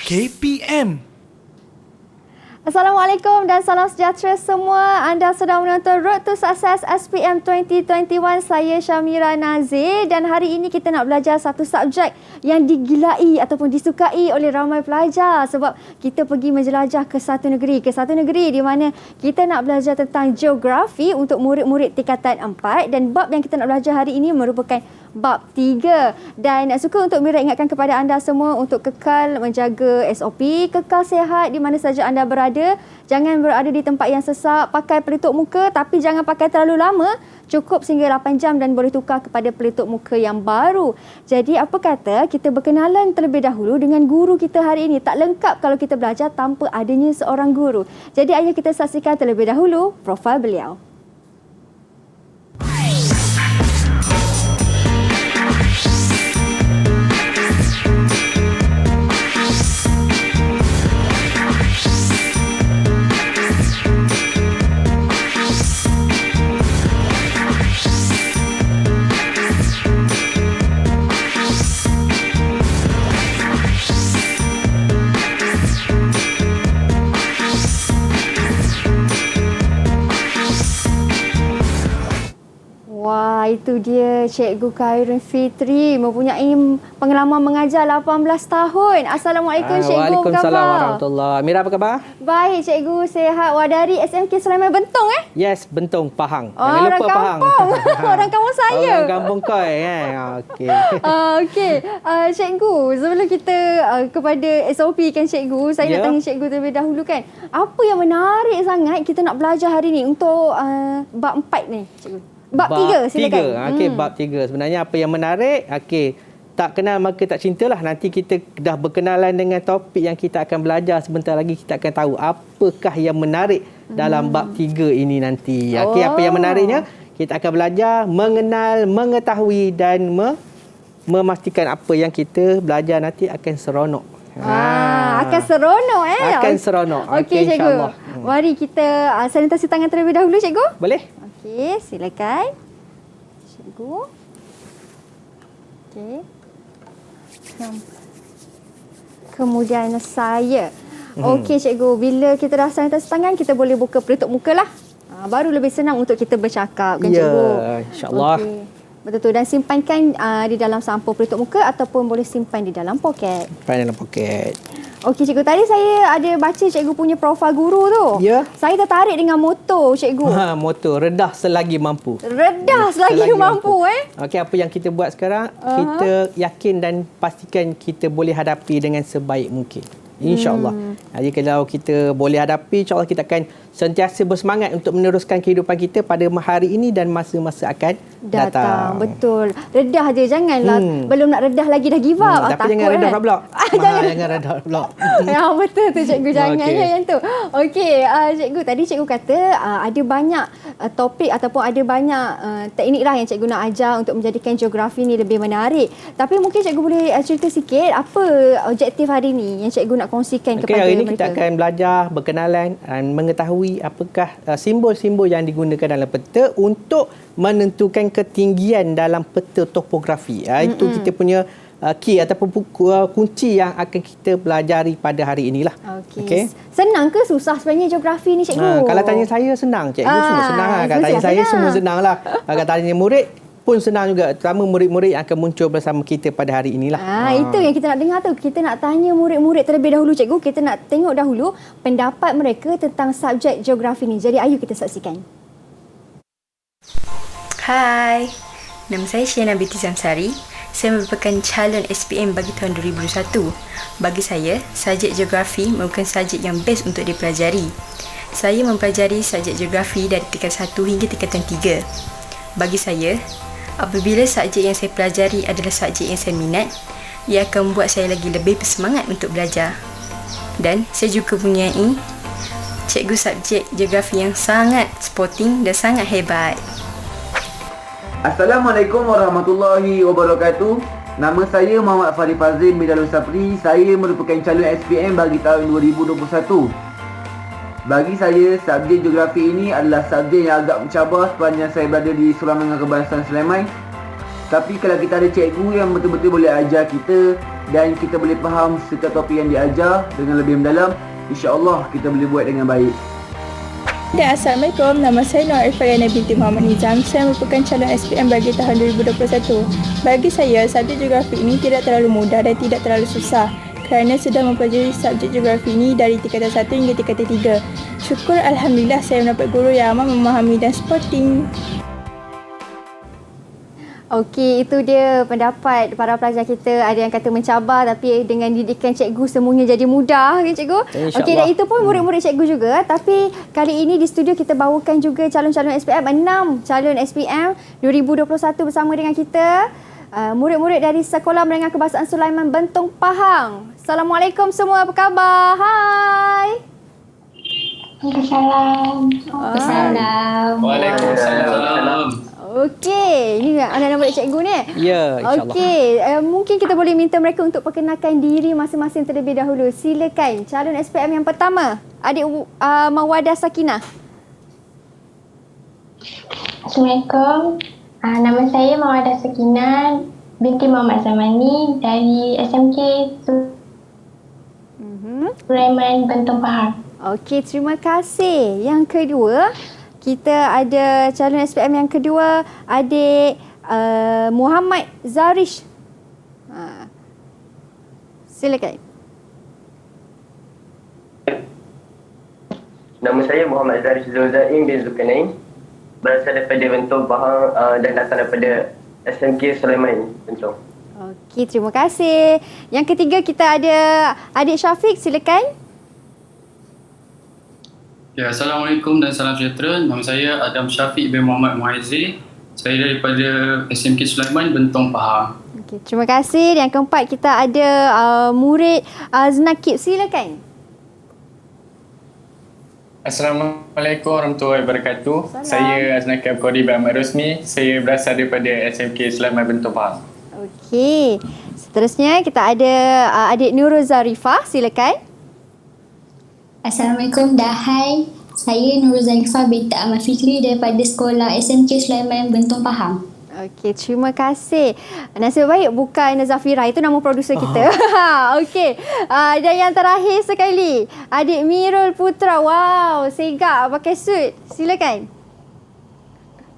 KPM. Assalamualaikum dan salam sejahtera semua. Anda sedang menonton Road to Success SPM 2021. Saya Syamira Nazir dan hari ini kita nak belajar satu subjek yang digilai ataupun disukai oleh ramai pelajar sebab kita pergi menjelajah ke satu negeri di mana kita nak belajar tentang geografi untuk murid-murid tingkatan 4 dan bab yang kita nak belajar hari ini merupakan bab 3 dan suka untuk Mira ingatkan kepada anda semua untuk kekal menjaga SOP, kekal sihat di mana saja anda berada. Jangan berada di tempat yang sesak, pakai pelitup muka tapi jangan pakai terlalu lama, cukup sehingga 8 jam dan boleh tukar kepada pelitup muka yang baru. Jadi apa kata kita berkenalan terlebih dahulu dengan guru kita hari ini. Tak lengkap kalau kita belajar tanpa adanya seorang guru. Jadi ayo kita saksikan terlebih dahulu profil beliau. Itu dia Cikgu Khairun Fitri mempunyai pengalaman mengajar 18 tahun. Assalamualaikum Cikgu. Waalaikumsalam warahmatullahi. Mira apa khabar? Baik Cikgu, sihat. Wah, dari SMK Sulaiman Bentong Yes, Bentong, Pahang. Jangan lupa kampung. Pahang. Orang kampung saya. Orang kampung kau Okey. Okey. Cikgu, sebelum kita kepada SOP kan Cikgu, saya nak tanya Cikgu terlebih dahulu kan. Apa yang menarik sangat kita nak belajar hari ni untuk bab 4 ni Cikgu? Bab 3 silakan. Okey, bab 3. Sebenarnya apa yang menarik? Okey, tak kenal maka tak cintalah. Nanti kita dah berkenalan dengan topik yang kita akan belajar. Sebentar lagi kita akan tahu apakah yang menarik dalam bab 3 ini nanti. Okey, apa yang menariknya? Kita akan belajar mengenal, mengetahui dan memastikan apa yang kita belajar nanti akan seronok. Akan seronok Akan seronok. Okey Cikgu. Mari kita sanitasi tangan terlebih dahulu Cikgu. Boleh? Okey, silakan. Cikgu. Okey. Kemudian saya. Okey Cikgu, bila kita dah sanitasi tangan, kita boleh buka pelitup muka lah. Baru lebih senang untuk kita bercakap kan Cikgu? Ya, insyaAllah. Okay. Betul-betul. Dan simpankan di dalam sampul pelitup muka ataupun boleh simpan di dalam poket. Simpan dalam poket. Okey Cikgu, tadi saya ada baca Cikgu punya profil guru tu. Ya. Saya tertarik dengan moto Cikgu. Moto redah selagi mampu. Redah selagi mampu. Okey, apa yang kita buat sekarang, kita yakin dan pastikan kita boleh hadapi dengan sebaik mungkin. InsyaAllah. Jadi kalau kita boleh hadapi, insyaAllah kita akan sentiasa bersemangat untuk meneruskan kehidupan kita pada hari ini dan masa-masa akan datang. Betul. Redah je. Janganlah belum nak redah lagi dah give up. Tapi jangan redah pula. Jangan redah pula. Ya, betul tu Cikgu. Jangan yang tu. Okey, Cikgu. Tadi Cikgu kata ada banyak topik ataupun ada banyak teknik lah yang Cikgu nak ajar untuk menjadikan geografi ni lebih menarik. Tapi mungkin Cikgu boleh cerita sikit apa objektif hari ni yang Cikgu nak kongsikan kepada hari ini mereka. Kita akan belajar berkenalan dan mengetahui apakah simbol-simbol yang digunakan dalam peta untuk menentukan ketinggian dalam peta topografi. Itu kita punya key ataupun kunci yang akan kita pelajari pada hari inilah. Okey. Senang ke susah sebenarnya geografi ni Cikgu? Kalau tanya saya senang Cikgu, semua senang lah. Kalau tanya saya semua senang lah. Kalau tanya murid pun senang juga, terutama murid-murid yang akan muncul bersama kita pada hari inilah. Itu yang kita nak dengar tu. Kita nak tanya murid-murid terlebih dahulu Cikgu. Kita nak tengok dahulu pendapat mereka tentang subjek geografi ni. Jadi ayo kita saksikan. Hai, nama saya Syiana Binti Zamsari. Saya merupakan calon SPM bagi tahun 2021. Bagi saya, subjek geografi merupakan subjek yang best untuk dipelajari. Saya mempelajari subjek geografi dari tingkatan 1 hingga tingkatan 3. Bagi saya, apabila subjek yang saya pelajari adalah subjek yang saya minat, ia akan membuat saya lagi lebih bersemangat untuk belajar. Dan saya juga mempunyai cikgu subjek geografi yang sangat sporting dan sangat hebat. Assalamualaikum warahmatullahi wabarakatuh. Nama saya Muhammad Farid Fazil bin Dalul Sapri. Saya merupakan calon SPM bagi tahun 2021. Bagi saya, subjek geografi ini adalah subjek yang agak mencabar sepanjang saya berada di Sekolah Menengah Kebangsaan Sulaiman. Tapi kalau kita ada cikgu yang betul-betul boleh ajar kita dan kita boleh faham setiap topik yang diajar dengan lebih mendalam, insya-Allah kita boleh buat dengan baik. Dan Assalamualaikum, nama saya Nur Arifayana binti Muhammad Nizam. Saya merupakan calon SPM bagi tahun 2021. Bagi saya, subjek geografi ini tidak terlalu mudah dan tidak terlalu susah kerana sudah mempelajari subjek geografi ini dari tingkatan 1 hingga tingkatan 3. Syukur Alhamdulillah saya mendapat guru yang amat memahami dan supporting. Okey, itu dia pendapat para pelajar kita. Ada yang kata mencabar tapi dengan didikan cikgu semuanya jadi mudah, kan cikgu? Okey, dan itu pun murid-murid cikgu juga. Tapi kali ini di studio kita bawakan juga calon-calon SPM, 6 calon SPM 2021 bersama dengan kita. Murid-murid dari Sekolah Menengah Kebangsaan Sulaiman Bentong Pahang. Assalamualaikum semua, apa khabar? Hai. Waalaikumsalam. Waalaikumsalam. Okey, ini anak-anak murid cikgu ni. Ya, insyaAllah. Okey, mungkin kita boleh minta mereka untuk perkenalkan diri masing-masing terlebih dahulu. Silakan, calon SPM yang pertama, adik Mawadah Sakinah. Assalamualaikum. Nama saya Mawadah Sakinah binti Muhammad Zamani dari SMK Sulaiman Bentong Pahang. Okey, terima kasih. Yang kedua, kita ada calon SPM yang kedua, adik Muhammad Zarish. Silakan. Nama saya Muhammad Zarish Zulzaim bin Zulkarnain, berasal daripada Bentong Pahang dan datang daripada SMK Sulaiman Bentong. Okey, terima kasih. Yang ketiga kita ada adik Syafiq, silakan. Ya, Assalamualaikum dan salam sejahtera. Nama saya Adam Syafiq bin Muhammad Muhaizir. Saya daripada SMK Sulaiman Bentong Pahang. Okey, terima kasih. Yang keempat kita ada murid Znakib, silakan. Assalamualaikum warahmatullahi wabarakatuh. Saya Aznakib Abqori bin Ahmad Rosmi. Saya berasal daripada SMK Sulaiman Bentong Pahang. Okey. Seterusnya kita ada adik Nurul Zarifah, silakan. Assalamualaikum, hai. Saya Nurul Zarifah binti Ahmad Fikri daripada Sekolah SMK Sulaiman Bentong Pahang. Okey, terima kasih. Nasib baik bukan Zafira, itu nama produser kita. Okey. Dan yang terakhir sekali, adik Mirul Putra. Wow, segak pakai suit. Silakan.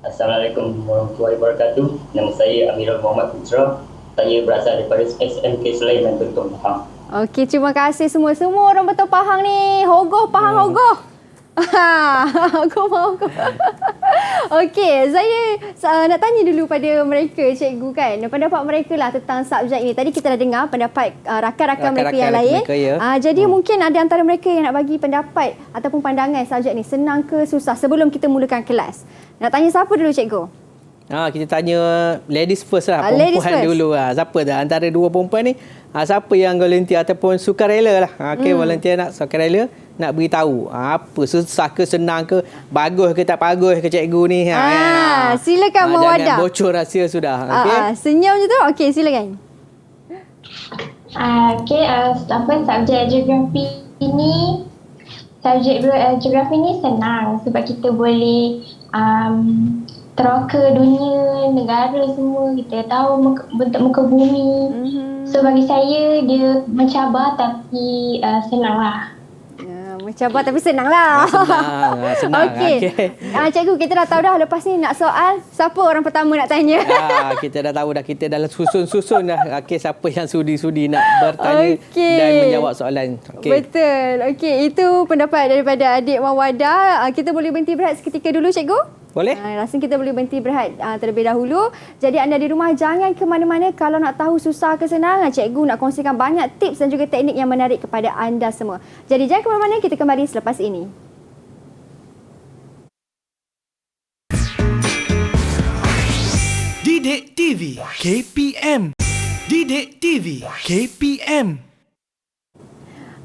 Assalamualaikum warahmatullahi wabarakatuh. Nama saya Amirul Muhammad Putra. Saya berasal daripada SMK Sulaiman Bentong Pahang. Okey, terima kasih semua. Semua orang Bentong Pahang ni. Hogoh, Pahang hogoh. Hogoh. Okey, saya nak tanya dulu pada mereka, cikgu kan. Pendapat mereka lah tentang subjek ni. Tadi kita dah dengar pendapat rakan-rakan mereka yang lain. Jadi mungkin ada antara mereka yang nak bagi pendapat ataupun pandangan subjek ni. Senang ke susah sebelum kita mulakan kelas. Nak tanya siapa dulu, cikgu? Kita tanya ladies first lah. Ladies Perempuan first dulu lah. Siapa dah antara dua perempuan ni? Siapa yang volunteer ataupun sukarela lah. Okey, volunteer nak sukarela nak beritahu apa susah ke senang ke, bagus ke tak bagus ke cikgu ni. Silakan Mawadah. Jangan bocor rahsia sudah. Okey. Senyum je tu. Okey, silakan. Subjek geografi ini senang sebab kita boleh teroka dunia, negara semua, kita tahu bentuk muka bumi. So bagi saya dia mencabar tapi senang lah. Mencabar tapi senang lah. Senang. Okey. Cikgu, kita dah tahu dah lepas ni nak soal, siapa orang pertama nak tanya? Kita dah tahu dah, kita dalam susun dah. Okey, siapa yang sudi nak bertanya dan menjawab soalan. Betul. Okey, itu pendapat daripada adik Mawadah. Kita boleh berhenti berehat seketika dulu, cikgu? Boleh? Rasanya kita boleh berhenti berehat terlebih dahulu. Jadi anda di rumah jangan ke mana-mana. Kalau nak tahu susah ke senang, cikgu nak kongsikan banyak tips dan juga teknik yang menarik kepada anda semua. Jadi jangan ke mana-mana, kita kembali selepas ini. Didik TV KPM. Didik TV KPM.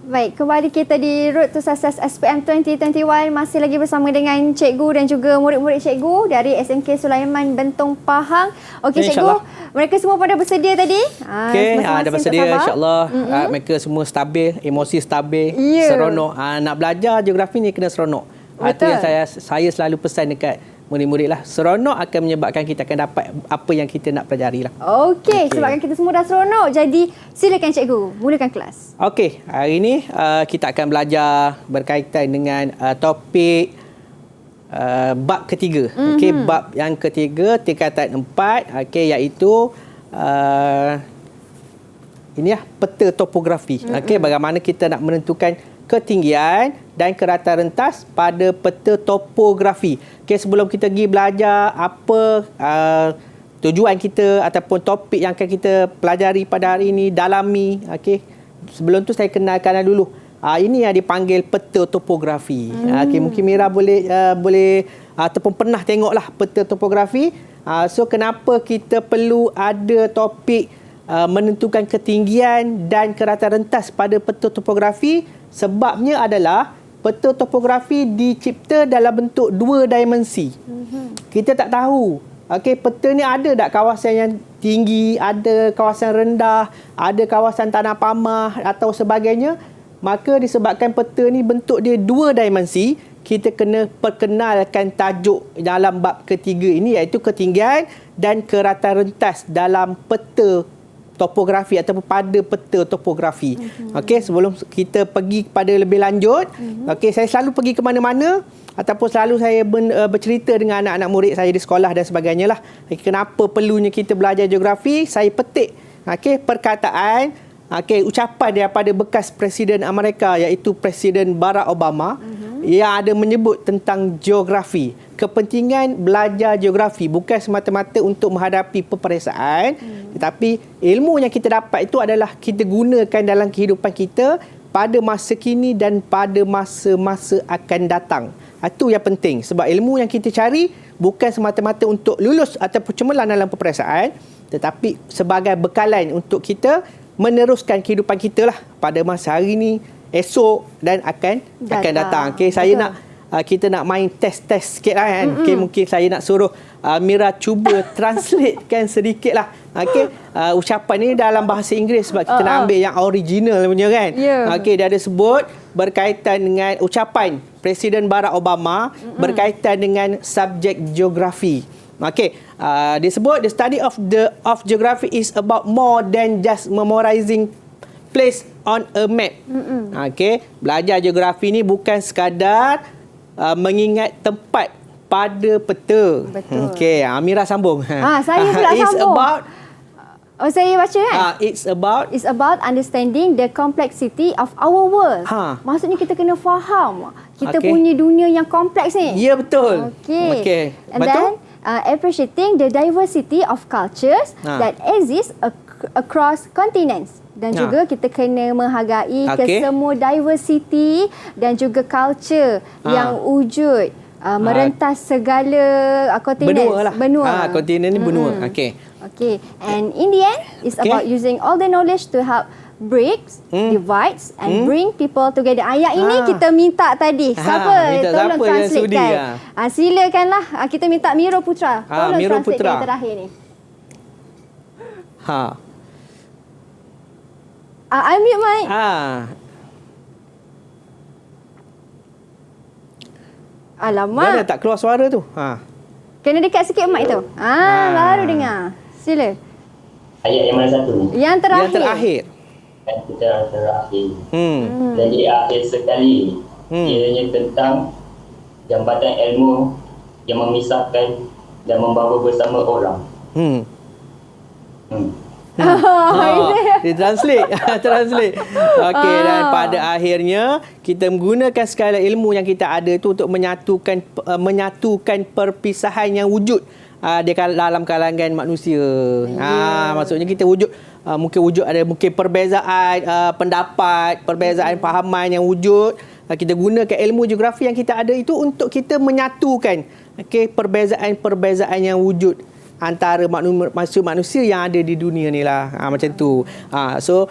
Baik, kembali kita di Road to Success SPM 2021. Masih lagi bersama dengan cikgu dan juga murid-murid cikgu dari SMK Sulaiman Bentong Pahang. Okey cikgu, mereka semua pada bersedia tadi? Okey, dah bersedia insya-Allah. Mereka semua stabil, emosi stabil, seronok. Nak belajar geografi ni kena seronok. Itu yang saya selalu pesan dekat murid-murid lah. Seronok akan menyebabkan kita akan dapat apa yang kita nak pelajari lah. Okey, sebabkan kita semua dah seronok. Jadi silakan cikgu, mulakan kelas. Okey, hari ini kita akan belajar berkaitan dengan topik bab ketiga. Okey, bab yang ketiga tingkatan 4, okey, iaitu ini peta topografi. Okey, bagaimana kita nak menentukan ketinggian dan kerata rentas pada peta topografi. Okey, sebelum kita pergi belajar apa tujuan kita ataupun topik yang akan kita pelajari pada hari ini, dalami. Okey, sebelum tu saya kenalkan dulu. Ini yang dipanggil peta topografi. Okey, mungkin Mira boleh ataupun pernah tengoklah peta topografi. So kenapa kita perlu ada topik menentukan ketinggian dan kerata rentas pada peta topografi? Sebabnya adalah peta topografi dicipta dalam bentuk 2 dimensi. Kita tak tahu, okey, peta ni ada tak kawasan yang tinggi, ada kawasan rendah, ada kawasan tanah pamah atau sebagainya. Maka disebabkan peta ni bentuk dia 2 dimensi, kita kena perkenalkan tajuk dalam bab ketiga ini, iaitu ketinggian dan kerata rentas dalam peta topografi ataupun pada peta topografi. Okey, sebelum kita pergi kepada lebih lanjut, okey, saya selalu pergi ke mana-mana ataupun selalu saya bercerita dengan anak-anak murid saya di sekolah dan sebagainya lah. Kenapa perlunya kita belajar geografi? Saya petik perkataan, ucapan daripada bekas Presiden Amerika, iaitu Presiden Barack Obama, yang ada menyebut tentang geografi. Kepentingan belajar geografi bukan semata-mata untuk menghadapi peperiksaan, tetapi ilmu yang kita dapat itu adalah kita gunakan dalam kehidupan kita pada masa kini dan pada masa-masa akan datang. Itu yang penting, sebab ilmu yang kita cari bukan semata-mata untuk lulus ataupun cemerlang dalam peperiksaan, tetapi sebagai bekalan untuk kita meneruskan kehidupan kita lah pada masa hari ini, esok dan akan datang. Okey, saya nak kita nak main test sikit lah kan. Okey, mungkin saya nak suruh Mira cuba translatekan sedikit lah. Okey, ucapan ni dalam bahasa Inggeris sebab kita nak ambil yang original punya kan. Okey, dia ada sebut berkaitan dengan ucapan Presiden Barack Obama berkaitan dengan subjek geografi. Okey, dia sebut the study of geography is about more than just memorizing place on a map. Okey, belajar geografi ni bukan sekadar mengingat tempat pada peta. Betul. Okey, Amira sambung. Saya pula it's sambung. Saya baca kan? It's about understanding the complexity of our world. Maksudnya kita kena faham kita punya dunia yang kompleks ni. Ya, betul. Okey. And then appreciating the diversity of cultures that exist across continents. Dan juga kita kena menghargai kesemua diversity dan juga culture yang wujud merentas segala kontinen. Benua. Kontinen ni benua. Okey. And in the end, it's about using all the knowledge to help breaks, divides and bring people together. Ayat ini kita minta tadi. Siapa? Tolong translate kan. Silakanlah. Kita minta Miro Putra. Tolong translate yang terakhir ni. Unmute mic. Alamak. Mana tak keluar suara tu? Kena dekat sikit mic tu. Baru dengar. Sila. Ayat yang mana satu? Yang terakhir. Yang terakhir. Jadi akhir sekali. Ianya tentang jambatan ilmu yang memisahkan dan membawa bersama orang. Dia translate. Okey, dan pada akhirnya kita menggunakan segala ilmu yang kita ada itu untuk menyatukan perpisahan yang wujud dalam kalangan manusia. Maksudnya kita mungkin perbezaan pendapat, perbezaan fahaman yang wujud. Kita gunakan ilmu geografi yang kita ada itu untuk kita menyatukan perbezaan-perbezaan yang wujud antara manusia yang ada di dunia ni lah. Macam tu. So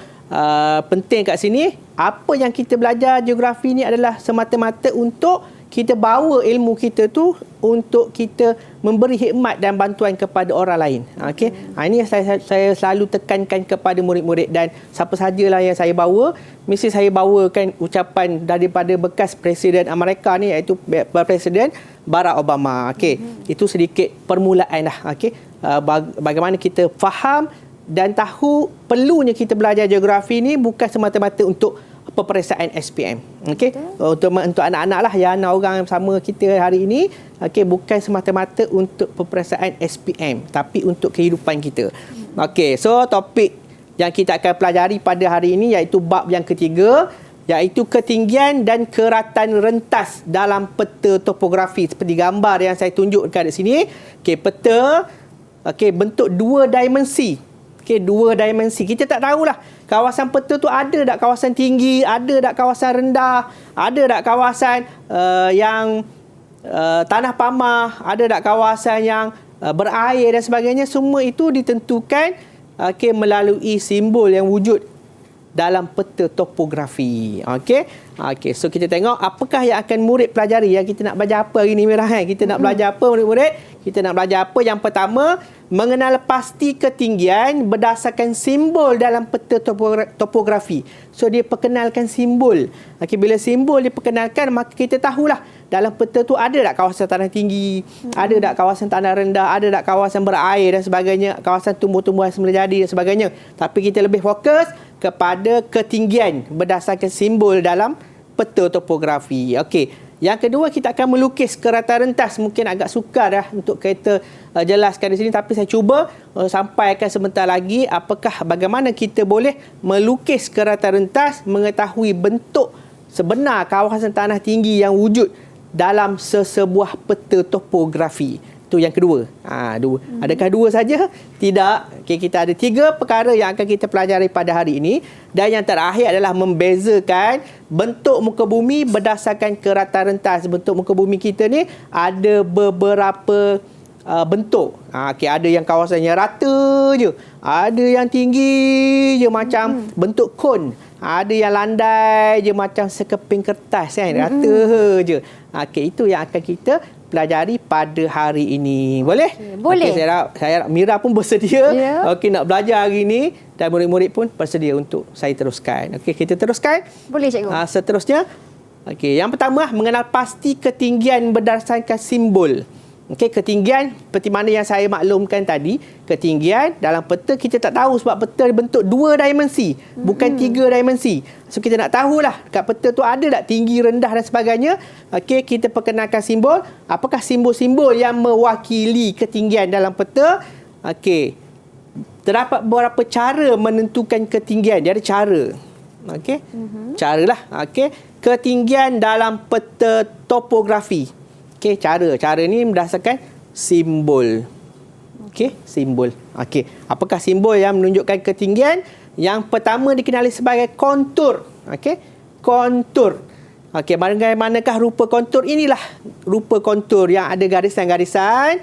penting kat sini, apa yang kita belajar geografi ni adalah semata-mata untuk kita bawa ilmu kita tu untuk kita memberi khidmat dan bantuan kepada orang lain. Okey. Ini yang saya selalu tekankan kepada murid-murid, dan siapa sajalah yang saya bawa, mesti saya bawakan ucapan daripada bekas Presiden Amerika ni, iaitu Presiden Barack Obama. Okey. Itu sedikit permulaan lah. Okey. Bagaimana kita faham dan tahu perlunya kita belajar geografi ni bukan semata-mata untuk peperiksaan SPM. Okey. Untuk anak-anak lah, yang orang sama kita hari ini, okey, bukan semata-mata untuk peperiksaan SPM, tapi untuk kehidupan kita. Okey, so topik yang kita akan pelajari pada hari ini iaitu bab yang ketiga, iaitu ketinggian dan keratan rentas dalam peta topografi, seperti gambar yang saya tunjukkan di sini. Okey, peta bentuk dua dimensi. Dua dimensi. Kita tak tahulah kawasan peta tu ada tak kawasan tinggi, ada tak kawasan rendah, ada tak kawasan yang tanah pamah, ada tak kawasan yang berair dan sebagainya. Semua itu ditentukan melalui simbol yang wujud dalam peta topografi. Okey, so kita tengok apakah yang akan murid pelajari. Yang kita nak belajar apa hari ni, Mirah? Kita nak belajar apa, murid-murid? Kita nak belajar apa? Yang pertama, mengenal pasti ketinggian berdasarkan simbol dalam peta topografi. So, dia perkenalkan simbol. Bila simbol diperkenalkan, maka kita tahulah dalam peta tu ada tak kawasan tanah tinggi, ada tak kawasan tanah rendah, ada tak kawasan berair dan sebagainya, kawasan tumbuh-tumbuhan semula jadi dan sebagainya. Tapi kita lebih fokus kepada ketinggian berdasarkan simbol dalam peta topografi. Okey. Yang kedua, kita akan melukis keratan rentas. Mungkin agak sukar untuk kita jelaskan di sini, tapi saya cuba sampaikan sebentar lagi bagaimana kita boleh melukis keratan rentas, mengetahui bentuk sebenar kawasan tanah tinggi yang wujud dalam sesebuah peta topografi. Itu yang kedua. Adakah dua saja? Tidak. Kita ada 3 perkara yang akan kita pelajari pada hari ini. Dan yang terakhir adalah membezakan bentuk muka bumi berdasarkan keratan rentas. Bentuk muka bumi kita ni ada beberapa bentuk. Ada yang kawasannya rata je. Ada yang tinggi je macam bentuk kon. Ada yang landai je macam sekeping kertas kan. Rata je. Itu yang akan kita pelajari pada hari ini. Boleh? Boleh. Saya harap Mira pun bersedia nak belajar hari ini, dan murid-murid pun bersedia untuk saya teruskan. Kita teruskan. Boleh, cikgu. Seterusnya, yang pertama, mengenal pasti ketinggian berdasarkan simbol. Ketinggian seperti mana yang saya maklumkan tadi, ketinggian dalam peta kita tak tahu sebab peta bentuk 2 dimensi, bukan 3 dimensi. So kita nak tahulah kat peta tu ada tak tinggi, rendah dan sebagainya. Kita perkenalkan simbol. Apakah simbol-simbol yang mewakili ketinggian dalam peta? Terdapat beberapa cara menentukan ketinggian. Dia ada cara. Caralah. Ketinggian dalam peta topografi. Cara ni berdasarkan simbol. Simbol. Apakah simbol yang menunjukkan ketinggian? Yang pertama dikenali sebagai kontur. Kontur. Bagaimanakah rupa kontur? Inilah rupa kontur yang ada garisan-garisan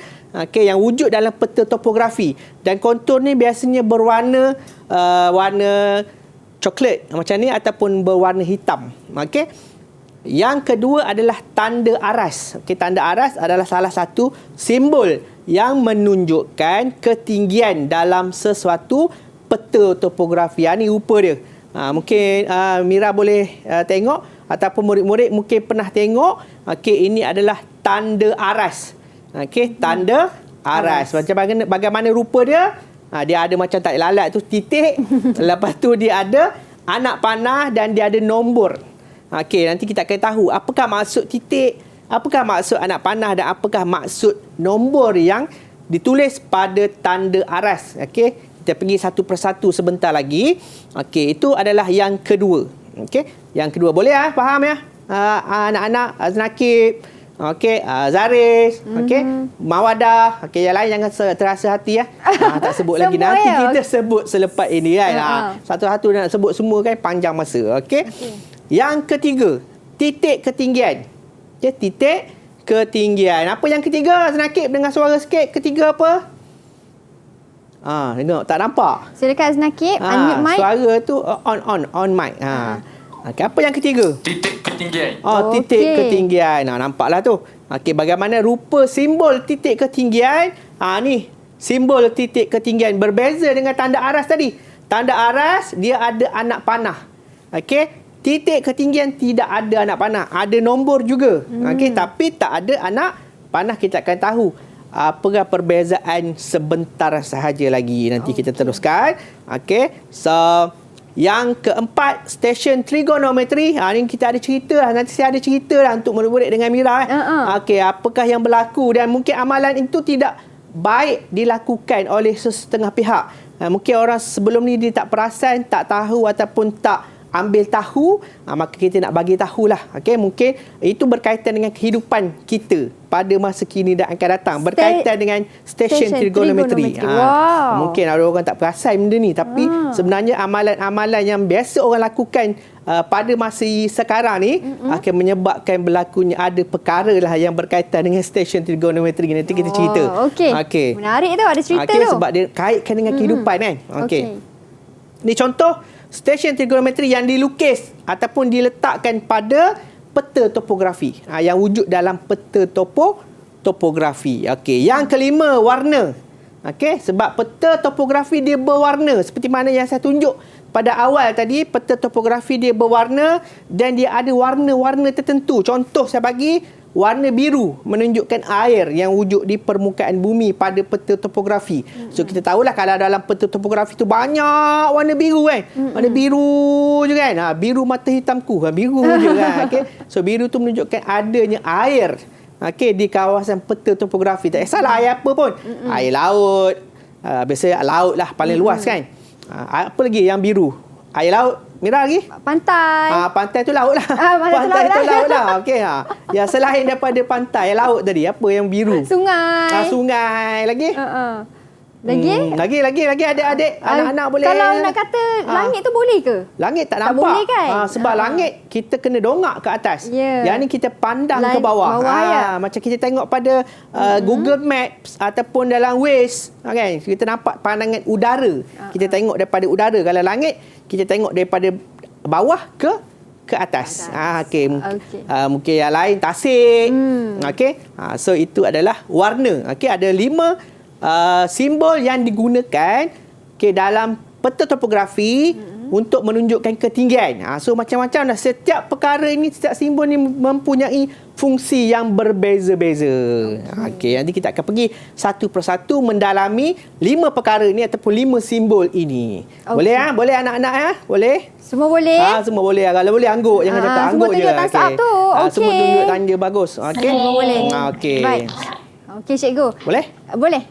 yang wujud dalam peta topografi. Dan kontur ni biasanya berwarna warna coklat macam ni ataupun berwarna hitam. Yang kedua adalah tanda aras. Tanda aras adalah salah satu simbol yang menunjukkan ketinggian dalam sesuatu peta topografi. Ini rupa dia. Mungkin Mira boleh tengok ataupun murid-murid mungkin pernah tengok. Ini adalah tanda aras. Tanda aras. Macam bagaimana rupa dia? Dia ada macam tak lalat tu titik. Lepas tu dia ada anak panah dan dia ada nombor. Nanti kita akan tahu apakah maksud titik, apakah maksud anak panah dan apakah maksud nombor yang ditulis pada tanda aras. Kita pergi satu persatu sebentar lagi. Itu adalah yang kedua. Yang kedua, boleh faham ya? Anak-anak, Aznakib, Zaris, Mawadah, yang lain jangan terasa hati ya. Tak sebut lagi. Nanti kita sebut selepas ini kan. Satu-satu nak sebut semua kan panjang masa. Yang ketiga, titik ketinggian. Titik ketinggian. Apa yang ketiga? Aznakib dengar suara sikit. Ketiga apa? Tengok, tak nampak. Silakan Aznakib, unmute mic. Suara tu on mic. Okey, apa yang ketiga? Titik ketinggian. Titik ketinggian. Nampaklah tu. Okey, bagaimana rupa simbol titik ketinggian? Ni simbol titik ketinggian berbeza dengan tanda aras tadi. Tanda aras dia ada anak panah. Okey, titik ketinggian tidak ada anak panah. Ada nombor juga. Okey, tapi tak ada anak panah. Kita akan tahu apakah perbezaan sebentar sahaja lagi. Nanti kita teruskan. Okey, so yang keempat, stesen trigonometri. Ni kita ada cerita lah. Nanti saya ada cerita lah untuk murid-murid dengan Mira. Okey, apakah yang berlaku dan mungkin amalan itu tidak baik dilakukan oleh sesetengah pihak. Mungkin orang sebelum ni dia tak perasan, tak tahu ataupun tak ambil tahu, maka kita nak bagi tahulah. Okey, mungkin itu berkaitan dengan kehidupan kita pada masa kini dan akan datang, berkaitan dengan stesen trigonometri. Mungkin ada orang tak perasan benda ni, tapi sebenarnya amalan-amalan yang biasa orang lakukan pada masa sekarang ni akan menyebabkan berlakunya ada perkara lah yang berkaitan dengan stesen trigonometri. Nanti kita cerita. Okey. Menarik tu, ada cerita tu. Sebab dia kaitkan dengan kehidupan kan. Okey. Ni contoh stesen trigonometri yang dilukis ataupun diletakkan pada peta topografi. Yang wujud dalam peta topografi. Okey, yang kelima, warna. Okey, sebab peta topografi dia berwarna seperti mana yang saya tunjuk pada awal tadi. Peta topografi dia berwarna dan dia ada warna-warna tertentu. Contoh saya bagi, warna biru menunjukkan air yang wujud di permukaan bumi pada peta topografi. So kita tahulah kalau dalam peta topografi tu banyak warna biru kan. Warna biru je kan. Biru mata hitamku. Biru je kan. Okay. So biru tu menunjukkan adanya air. Okey, di kawasan peta topografi. Tak kisahlah air apa pun. Air laut. Biasa laut lah paling luas kan. Apa lagi yang biru? Air laut. Mira lagi? Pantai. Pantai tu laut lah. Pantai tu laut lah. Okey. Yang selain daripada pantai, laut tadi, apa yang biru? Sungai. Sungai. Lagi? Lagi? Lagi adik-adik, anak-anak boleh. Kalau nak kata langit tu boleh ke? Langit tak nampak. Tak boleh kan? Sebab langit kita kena dongak ke atas. Yang ni kita pandang ke bawah. Macam kita tengok pada Google Maps ataupun dalam Waze kan, kita nampak pandangan udara. Kita tengok daripada udara. Kalau langit kita tengok daripada bawah ke atas. Okey. Mungkin yang lain tasik. Okey. So itu adalah warna. Okey, ada 5 simbol yang digunakan dalam peta topografi untuk menunjukkan ketinggian. So macam-macam dah. Setiap perkara ini, setiap simbol ini mempunyai fungsi yang berbeza-beza. Okey, nanti kita akan pergi satu persatu mendalami 5 perkara ini ataupun 5 simbol ini. Boleh Boleh anak-anak Boleh? Semua boleh? Semua boleh. Kalau boleh angguk, jangan cakap angguk je. Semua tunjuk thumbs up tu. Semua tunjuk tanda bagus. Okey. Semua boleh. Okey. Baik. Okey, cikgu. Boleh? Boleh.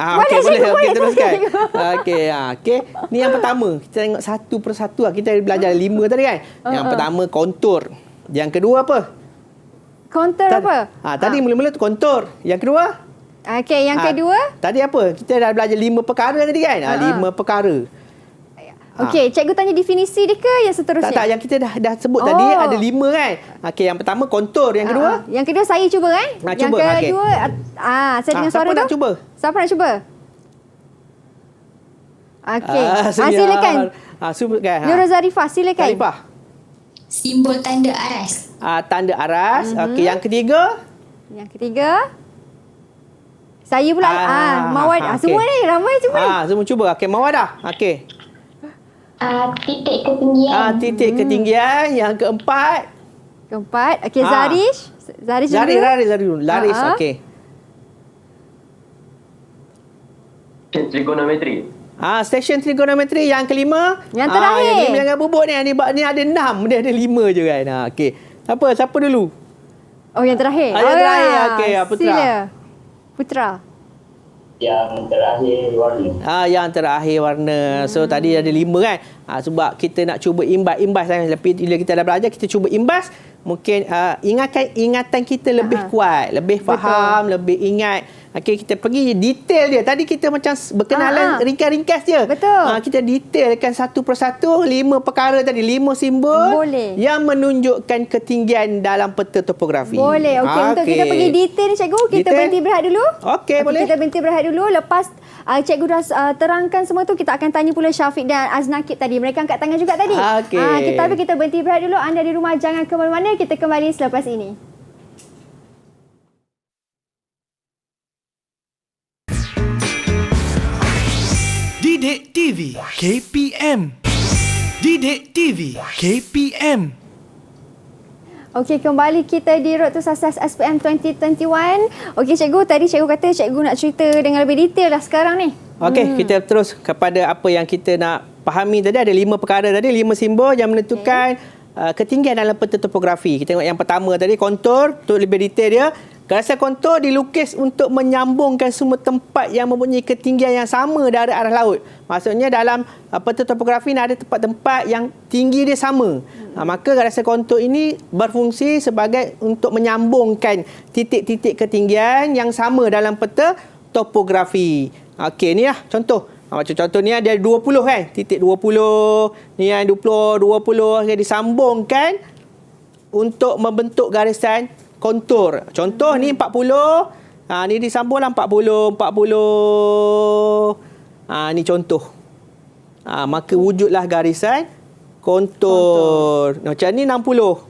Okey, boleh. Okey, teruskan. Okey. Ni yang pertama. Kita tengok satu persatu. Kita belajar 5 tadi kan. Yang pertama kontur. Yang kedua apa? Kontur apa? Tadi mula-mula tu kontur. Yang kedua? Okey, yang kedua? Tadi apa? Kita dah belajar 5 perkara tadi kan? 5 perkara. Okey, cikgu tanya definisi dia ke yang seterusnya? Tak, yang kita dah sebut tadi ada 5 kan. Okey, yang pertama kontur, yang kedua? Yang kedua saya cuba kan? Yang kedua saya dengar suara tu. Siapa nak cuba? Siapa nak cuba? Okey. Silakan. Silakan. Nurul Zarifah, silakan. Zarifah. Simbol tanda aras. Tanda aras. Okey, yang ketiga? Yang ketiga? Saya pula. Mawad. Semua ni ramai cuba. Semua cuba. Okey, Mawadah. Okey. Titik ketinggian. Titik ketinggian. Yang keempat. Okey, Zarish. Zarish dulu. Laris. Okey. Trigonometri. Stesen trigonometri. Yang kelima. Yang terakhir. Yang kelima jangan bubuk ni. Ni ada 6. Dia ada 5 je kan. Okey. Siapa dulu? Oh, yang terakhir. Yang terakhir. Okey, Putra. Sila. Putra. Yang terakhir warna. Yang terakhir warna. So tadi ada 5 kan. Sebab kita nak cuba imbas kan. Lepas bila kita dah belajar, kita cuba imbas. Mungkin ingatan kita lebih kuat, lebih faham, lebih ingat. Okey, kita pergi detail dia. Tadi kita macam berkenalan ringkas-ringkas je. Betul. Kita detailkan satu persatu 5 perkara tadi, 5 simbol yang menunjukkan ketinggian dalam peta topografi. Boleh. Okey, untuk kita pergi detail ni cikgu, kita berhenti berehat dulu. Okey, boleh. Kita berhenti berehat dulu. Lepas cikgu dah terangkan semua tu, kita akan tanya pula Syafiq dan Aznakib tadi. Mereka angkat tangan juga tadi. Okey. Kita berhenti berehat dulu. Anda di rumah jangan ke mana-mana. Kita kembali selepas ini. Didik TV KPM. Didik TV KPM. Okey, kembali kita di Road to Success SPM 2021. Okey cikgu, tadi cikgu kata cikgu nak cerita dengan lebih detail dah sekarang ni. Okey, kita terus kepada apa yang kita nak fahami tadi. Ada 5 perkara tadi, 5 simbol yang menentukan ketinggian dalam peta topografi. Kita tengok yang pertama tadi, kontur. Untuk lebih detail dia, garisan kontur dilukis untuk menyambungkan semua tempat yang mempunyai ketinggian yang sama dari arah laut. Maksudnya dalam peta topografi ni ada tempat-tempat yang tinggi dia sama. Maka garisan kontur ini berfungsi sebagai untuk menyambungkan titik-titik ketinggian yang sama dalam peta topografi. Okey, ni lah contoh. Macam contoh ni ada 20 kan. Titik 20. Ni yang 20 disambungkan untuk membentuk garisan kontur. Contoh ni 40. Ni disambunglah 40. Ni contoh. Maka wujudlah garisan kontur. Macam ni 60.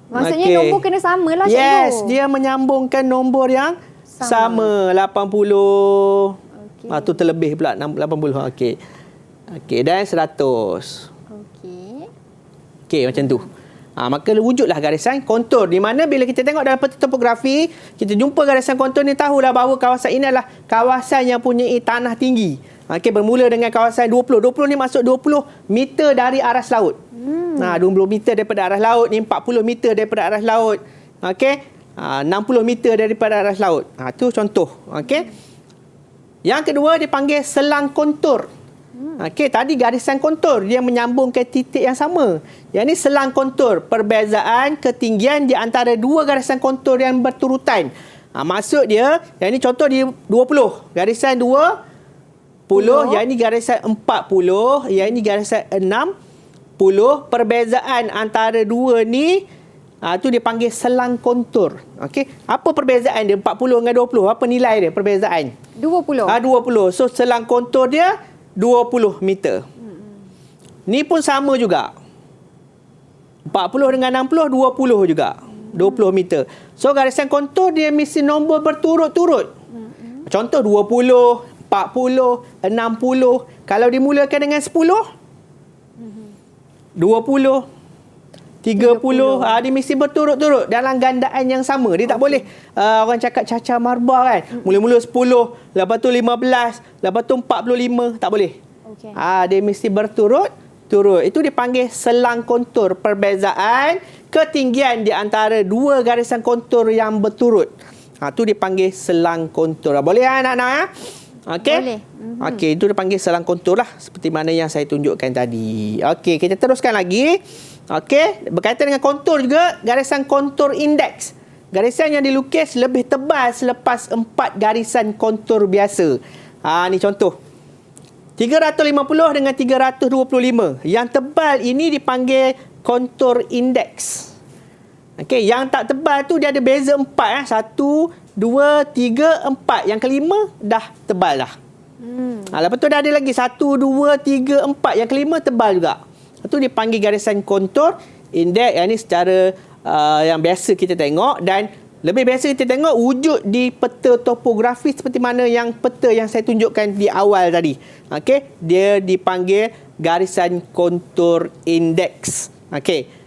Maksudnya nombor kena sama lah cikgu. Yes, dia menyambungkan nombor yang sama. 80. Tu terlebih pula 80. Okey. Dan 100. Okey, macam tu. Maka wujudlah garisan kontur. Di mana bila kita tengok dalam peta topografi, kita jumpa garisan kontur ni, tahulah bahawa kawasan ini adalah kawasan yang punya tanah tinggi. Okey, bermula dengan kawasan 20. 20 ni masuk 20 meter dari aras laut. 20 meter daripada aras laut, ni 40 meter daripada aras laut. Okey, 60 meter daripada aras laut. Tu contoh. Okey. Yang kedua dipanggil selang kontur. Okey, tadi garisan kontur dia menyambungkan titik yang sama. Yang ni selang kontur, perbezaan ketinggian di antara dua garisan kontur yang berturutan. Maksud dia, yang ni contoh di 20, garisan 20, yang ni garisan 40, yang ni garisan 60. Perbezaan antara dua ni tu dia panggil selang kontur. Okey, apa perbezaan dia 40 dengan 20? Apa nilai dia perbezaan? 20. 20. So selang kontur dia 20 meter. Ni pun sama juga. 40 dengan 60, 20 juga. 20 meter. So garisan kontur dia mesti nombor berturut-turut. Contoh 20, 40, 60. Kalau dimulakan dengan 10, 20, 30. Dia mesti berturut-turut dalam gandaan yang sama. Dia tak boleh orang cakap cacar marbar kan. Mula-mula 10, lepas tu 15, lepas tu 45. Tak boleh. Dia mesti berturut-turut. Itu dipanggil selang kontur. Perbezaan ketinggian di antara dua garisan kontur yang berturut. Itu dipanggil selang kontur. Boleh anak-anak? Okey. Boleh. Okey, itu dipanggil selang kontur lah. Seperti mana yang saya tunjukkan tadi. Okey, kita teruskan lagi. Okey, berkaitan dengan kontur juga, garisan kontur indeks. Garisan yang dilukis lebih tebal selepas 4 garisan kontur biasa. Ni contoh. 350 dengan 325. Yang tebal ini dipanggil kontur indeks. Okey, yang tak tebal tu dia ada beza 4. 1, 2, 3, 4. Yang kelima dah tebal dah. Lepas tu dah ada lagi 1, 2, 3, 4. Yang kelima tebal juga. Itu dipanggil garisan kontur indeks. Yang ni secara yang biasa kita tengok, dan lebih biasa kita tengok wujud di peta topografi seperti mana yang peta yang saya tunjukkan di awal tadi. Okey, dia dipanggil garisan kontur indeks. Okey.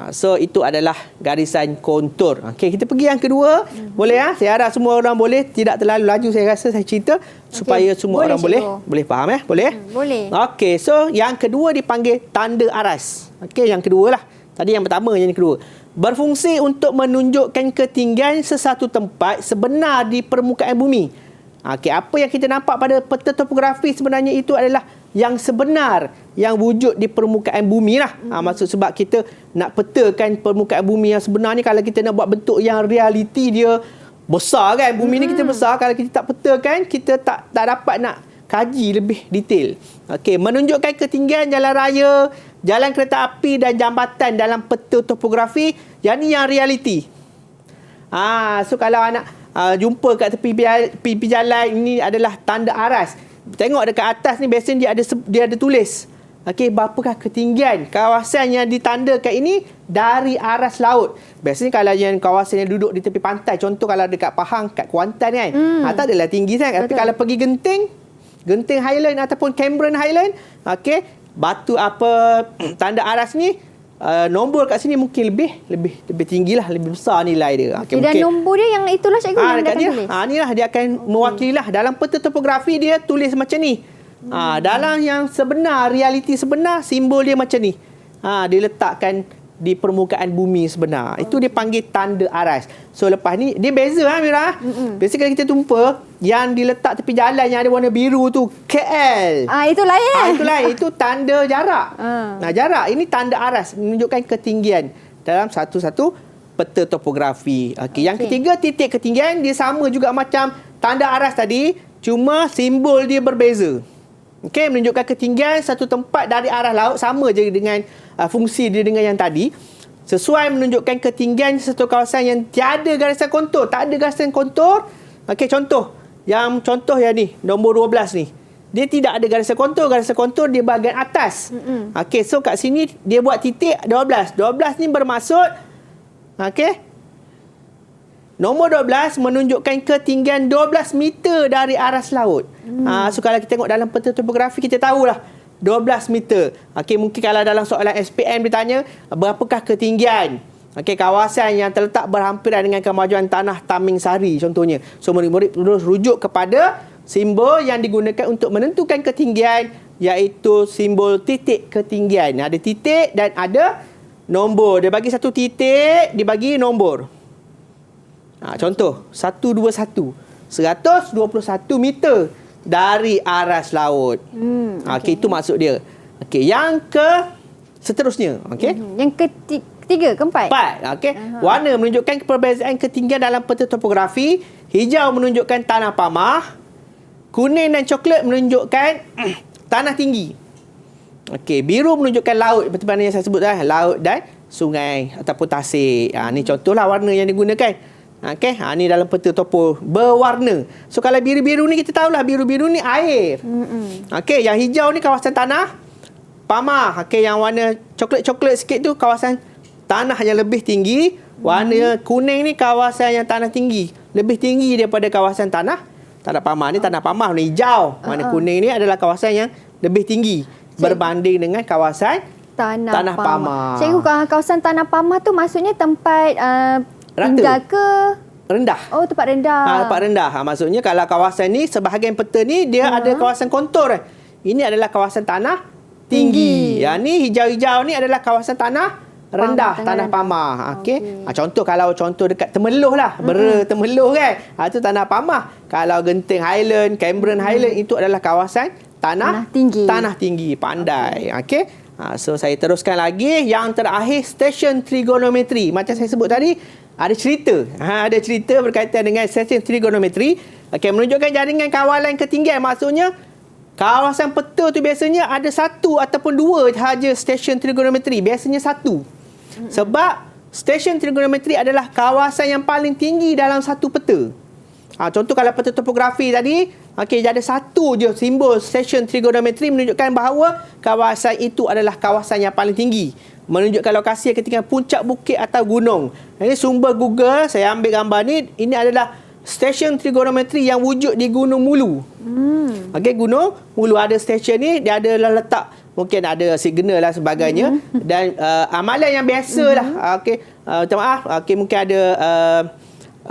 So itu adalah garisan kontur. Okey, kita pergi yang kedua. Boleh Saya harap semua orang boleh, tidak terlalu laju saya rasa saya cerita supaya semua orang boleh faham Boleh? Boleh. Okey, so yang kedua dipanggil tanda aras. Okey, yang kedua lah. Tadi yang pertama, yang kedua. Berfungsi untuk menunjukkan ketinggian sesuatu tempat sebenar di permukaan bumi. Okey, apa yang kita nampak pada peta topografi sebenarnya itu adalah yang sebenar yang wujud di permukaan bumi lah. Maksud sebab kita nak petakan permukaan bumi yang sebenar ni, kalau kita nak buat bentuk yang realiti dia besar kan. Bumi ni kita besar, kalau kita tak petakan, kita tak dapat nak kaji lebih detail. Okey, menunjukkan ketinggian jalan raya, jalan kereta api dan jambatan dalam peta topografi. Yang ni yang realiti. So kalau anak jumpa kat tepi jalan, ini adalah tanda aras. Tengok dekat atas ni biasanya dia ada tulis. Okey, berapakah ketinggian kawasan yang ditandakan ini dari aras laut. Biasanya kalau yang kawasan yang duduk di tepi pantai, contoh kalau dekat Pahang, kat Kuantan kan, tak adalah tinggi sangat. Tapi kalau pergi Genting Highland ataupun Cameron Highland, okey, batu apa tanda aras ni, nombor kat sini mungkin lebih tinggilah, lebih besar nilai dia. Okay, dan nombor dia yang itulah cikgu yang dia akan tulis. Inilah dia akan mewakili lah. Dalam peta topografi dia tulis macam ni. Dalam yang sebenar, realiti sebenar, simbol dia macam ni. Diletakkan di permukaan bumi sebenar. Itu dia panggil tanda aras. So lepas ni dia beza Mira. Biasa kalau kita jumpa yang diletak tepi jalan yang ada warna biru tu KL. Itu lain Itu lain. Itu tanda jarak. Jarak ini tanda aras, menunjukkan ketinggian dalam satu-satu peta topografi. Yang ketiga, titik ketinggian. Dia sama juga macam tanda aras tadi, cuma simbol dia berbeza. Okey, menunjukkan ketinggian satu tempat dari arah laut, sama je dengan fungsi dia dengan yang tadi. Sesuai menunjukkan ketinggian satu kawasan yang tiada garisan kontur. Tak ada garisan kontur. Okey, contoh yang ni, nombor 12 ni. Dia tidak ada garisan kontur. Garisan kontur di bahagian atas. Okey, so kat sini dia buat titik 12. 12 ni bermaksud, okey, nombor 12 menunjukkan ketinggian 12 meter dari aras laut. So kalau kita tengok dalam peta topografi, kita tahulah 12 meter. Okey, mungkin kalau dalam soalan SPM ditanya, berapakah ketinggian kawasan yang terletak berhampiran dengan kemajuan tanah Taming Sari contohnya. So murid-murid terus rujuk kepada simbol yang digunakan untuk menentukan ketinggian, iaitu simbol titik ketinggian. Ada titik dan ada nombor. Dia bagi satu titik, dia bagi nombor. Contoh 121 121 meter dari aras laut. Okey, itu maksud dia. Okey, yang seterusnya, okey. Yang ketiga, keempat. Okey. Warna menunjukkan perbezaan ketinggian dalam peta topografi. Hijau menunjukkan tanah pamah, kuning dan coklat menunjukkan tanah tinggi. Okey, biru menunjukkan laut, seperti mana yang saya sebut dah, laut dan sungai ataupun tasik. Ni contohlah warna yang digunakan. Okey, ni dalam peta topo berwarna. So kalau biru-biru ni kita tahulah, biru-biru ni air. Okey, yang hijau ni kawasan tanah pamah. Okey, yang warna coklat-coklat sikit tu kawasan tanah yang lebih tinggi. Warna kuning ni kawasan yang tanah tinggi, lebih tinggi daripada kawasan tanah pamah. Ni tanah pamah warna hijau. Warna kuning ni adalah kawasan yang lebih tinggi berbanding dengan kawasan tanah pamah. Cikgu, kawasan tanah pamah tu maksudnya tempat tinggal ke rendah? Oh, tempat rendah. Tempat rendah. Maksudnya kalau kawasan ni, sebahagian peta ni dia ada kawasan kontur. Ini adalah kawasan tanah tinggi. Yang ni hijau-hijau ni adalah kawasan tanah rendah, tanah pamah. Okey. Contoh kalau dekat Temeloh lah, Temeloh kan. Itu tanah pamah. Kalau Genting Highland, Cameron Highland, itu adalah kawasan tanah tinggi. Pandai. Okey. So saya teruskan lagi. Yang terakhir, stesen trigonometri. Macam saya sebut tadi, ada cerita berkaitan dengan stesen trigonometri. Okey, menunjukkan jaringan kawalan ketinggian. Maksudnya kawasan peta tu biasanya ada satu ataupun dua sahaja stesen trigonometri. Biasanya satu. Sebab stesen trigonometri adalah kawasan yang paling tinggi dalam satu peta. Contoh kalau peta topografi tadi, okey, ada satu je simbol stesen trigonometri menunjukkan bahawa kawasan itu adalah kawasan yang paling tinggi. Menunjukkan lokasi ketika puncak bukit atau gunung. Ini sumber Google, saya ambil gambar ni. Ini adalah stesen trigonometri yang wujud di Gunung Mulu. Okey, Gunung Mulu ada stesen ni, dia ada letak, mungkin ada signal lah sebagainya. Dan amalan yang biasa lah. Okey, minta maaf. Okey, mungkin ada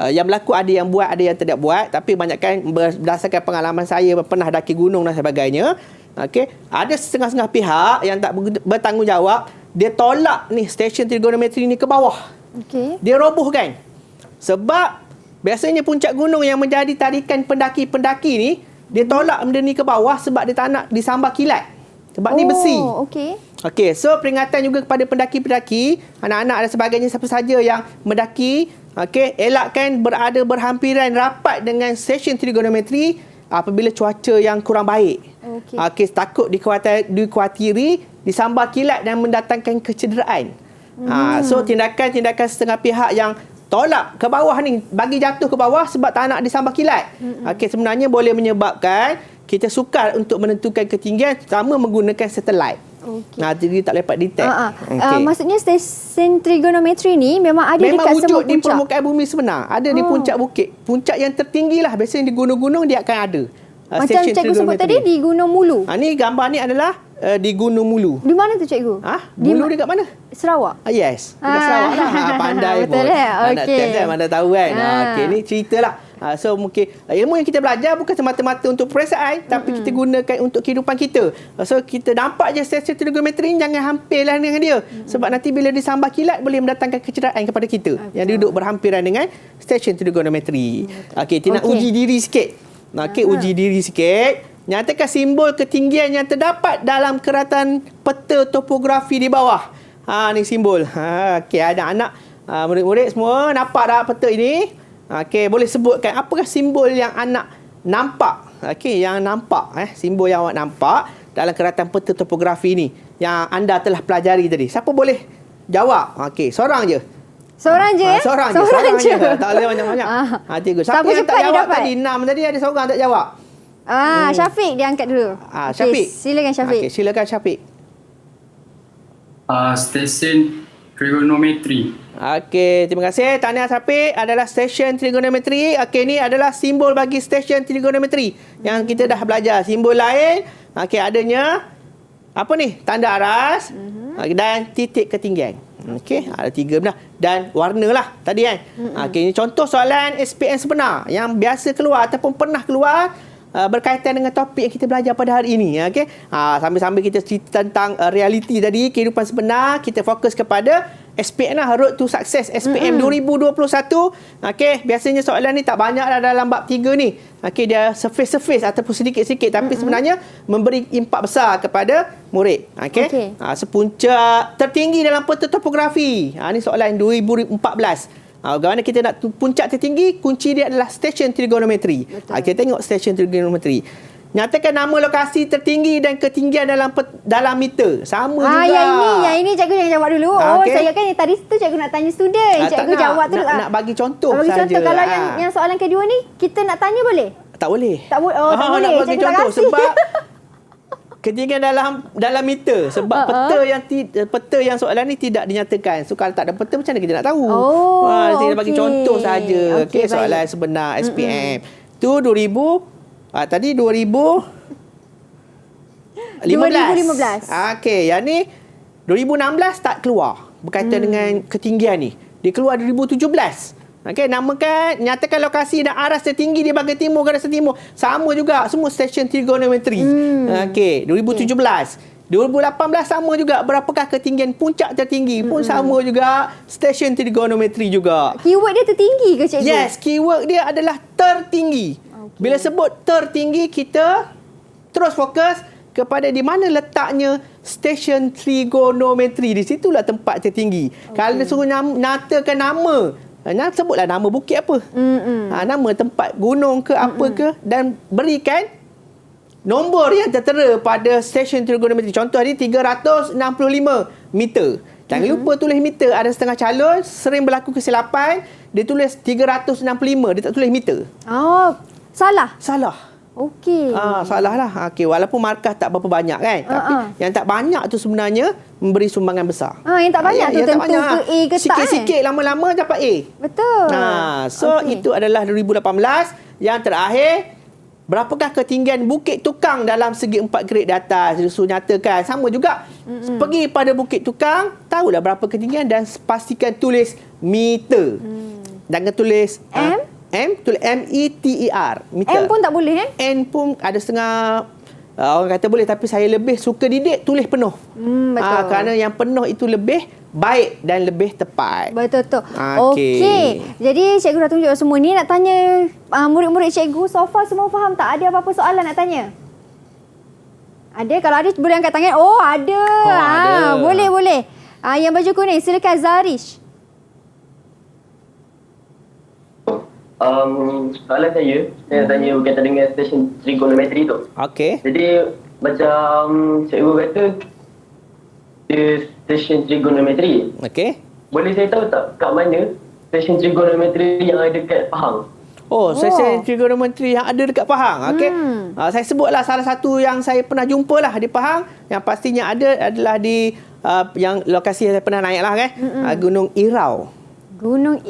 yang berlaku, ada yang buat, ada yang tidak buat. Tapi banyakkan berdasarkan pengalaman saya pernah daki gunung dan sebagainya. Okey, ada setengah-setengah pihak yang tak bertanggungjawab. Dia tolak ni stesen trigonometri ni ke bawah. Okey. Dia robohkan. Sebab biasanya puncak gunung yang menjadi tarikan pendaki-pendaki ni, dia tolak benda ni ke bawah sebab dia tak nak disambar kilat. Sebab ni besi. Okey. Okey, so peringatan juga kepada pendaki-pendaki, anak-anak dan sebagainya, siapa saja yang mendaki, okey, elakkan berada berhampiran rapat dengan stesen trigonometri apabila cuaca yang kurang baik. Okey, takut dikuatiri disambar kilat dan mendatangkan kecederaan. So tindakan-tindakan setengah pihak yang tolak ke bawah ni, bagi jatuh ke bawah sebab tak nak disambar kilat. Okey, sebenarnya boleh menyebabkan kita sukar untuk menentukan ketinggian terutama menggunakan satelit. Jadi tak dapat detect. Maksudnya stesen trigonometri ni memang ada dekat semua puncak. Di permukaan bumi sebenar. Ada di puncak bukit. Puncak yang tertinggi lah. Biasanya di gunung-gunung dia akan ada. Macam cikgu sebut tadi di Gunung Mulu. Ni gambar ni adalah di Gunung Mulu. Di mana tu cikgu? Mulu dekat mana? Sarawak. Yes. Dekat Sarawak lah. Pandai betul pun. Betul Test kan, mana tahu kan. Okey, ni ceritalah. So mungkin ilmu yang kita belajar bukan semata-mata untuk perasaan, tapi kita gunakan untuk kehidupan kita. So kita nampak je stesen trigonometri ni, jangan hampirlah dengan dia. Sebab nanti bila disambar kilat boleh mendatangkan kecederaan kepada kita yang duduk berhampiran dengan stesen trigonometri. Okey, kita nak uji diri sikit. Okey, uji diri sikit. Nyatakan simbol ketinggian yang terdapat dalam keratan peta topografi di bawah. Ni simbol. Okey, anak-anak, murid-murid semua nampak tak peta ini? Okey, boleh sebutkan apakah simbol yang anak nampak? Okey, yang nampak simbol yang awak nampak dalam keratan peta topografi ini yang anda telah pelajari tadi. Siapa boleh jawab? Okey, seorang je. Seorang je ya? Seorang je. Tak boleh banyak-banyak. Cikgu. Siapa yang tak jawab tadi? 6 tadi ada seorang tak jawab. Syafiq dia angkat dulu. Syafiq. Silakan Syafiq. Okey, silakan Syafiq. Stesen trigonometri. Okey, terima kasih. Tahniah Syafiq, adalah stesen trigonometri. Okey, ni adalah simbol bagi stesen trigonometri yang kita dah belajar. Simbol lain, okey, adanya apa ni? Tanda aras dan titik ketinggian. Okey, ada 3 benar. Dan warna lah tadi kan. Okey, ini contoh soalan SPM sebenar yang biasa keluar ataupun pernah keluar berkaitan dengan topik yang kita belajar pada hari ini. Okey, sambil-sambil kita cerita tentang realiti tadi, kehidupan sebenar, kita fokus kepada SPM lah, Road to Success SPM 2021. Okey, biasanya soalan ni tak banyak dalam bab 3 ni. Okey, dia surface ataupun sedikit-sedikit, tapi sebenarnya memberi impak besar kepada murid. Okey. Sepuncak tertinggi dalam peta topografi. Ni soalan 2014. Bagaimana kita nak puncak tertinggi? Kunci dia adalah stesen trigonometri. Kita tengok stesen trigonometri. Nyatakan nama lokasi tertinggi dan ketinggian dalam meter. Sama juga. Yang ini cikgu yang jawab dulu. Saya kan tadi tu cikgu nak tanya student. Cikgu jawab tu. Nak bagi contoh saja. Bagi contoh. Kalau yang soalan kedua ni, kita nak tanya boleh? Tak boleh. Tak boleh. Tak boleh. Nak bagi contoh sebab ketinggian dalam meter. Sebab peta yang soalan ni tidak dinyatakan. So kalau tak ada peta, macam mana kita nak tahu? Kita bagi contoh saja. Okey, soalan sebenar SPM. Tu 2015. Okey, yang ni 2016 tak keluar berkaitan dengan ketinggian ni. Dia keluar 2017. Okey, nyatakan lokasi dan aras tertinggi di bahagian timur garis timur. Sama juga, semua stesen trigonometri. Okey, 2017. 2018 sama juga, berapakah ketinggian puncak tertinggi? Pun sama juga, stesen trigonometri juga. Keyword dia tertinggi ke cikgu? Yes, keyword dia adalah tertinggi. Bila sebut tertinggi, kita terus fokus kepada di mana letaknya stesen trigonometri. Di situlah tempat tertinggi. Kalau dia suruh nyatakan nama, sebutlah nama bukit apa. Nama tempat gunung ke apa ke, dan berikan nombor yang tertera pada stesen trigonometri. Contoh ni 365 meter. Jangan lupa tulis meter. Ada setengah calon sering berlaku kesilapan, dia tulis 365, dia tak tulis meter. Salah. Okey. Salah lah. Okey, walaupun markah tak berapa banyak kan. Tapi yang tak banyak tu sebenarnya memberi sumbangan besar. Yang tak banyak tu tentu ke A ke tak. Sikit-sikit lama-lama dapat A. Betul. Itu adalah 2018. Yang terakhir, berapakah ketinggian Bukit Tukang dalam segi 4 grade di atas? Suruh nyatakan. Sama juga. Pergi pada Bukit Tukang, tahulah berapa ketinggian dan pastikan tulis meter. Jangan tulis tulis M-E-T-E-R. Meter. M pun tak boleh N pun ada setengah orang kata boleh, tapi saya lebih suka didik tulis penuh. Betul. Kerana yang penuh itu lebih baik dan lebih tepat. Betul. Okey. Jadi cikgu dah tunjuk semua ni. Nak tanya murid-murid cikgu, so far semua faham tak? Ada apa-apa soalan nak tanya? Ada, kalau ada boleh angkat tangan. Oh, ada. Ada. Boleh. Yang baju kuning, silakan Zarish. Soalan saya nak tanya berkaitan dengan stesen trigonometri tu. Okey. Jadi macam cikgu kata dia stesen trigonometri. Okey. Boleh saya tahu tak kat mana stesen trigonometri yang ada kat Pahang? Oh, stesen trigonometri yang ada dekat Pahang. Okey. Saya sebutlah salah satu yang saya pernah jumpa lah di Pahang. Yang pastinya ada adalah di yang lokasi yang saya pernah naik lah kan. Gunung Irau. Gunung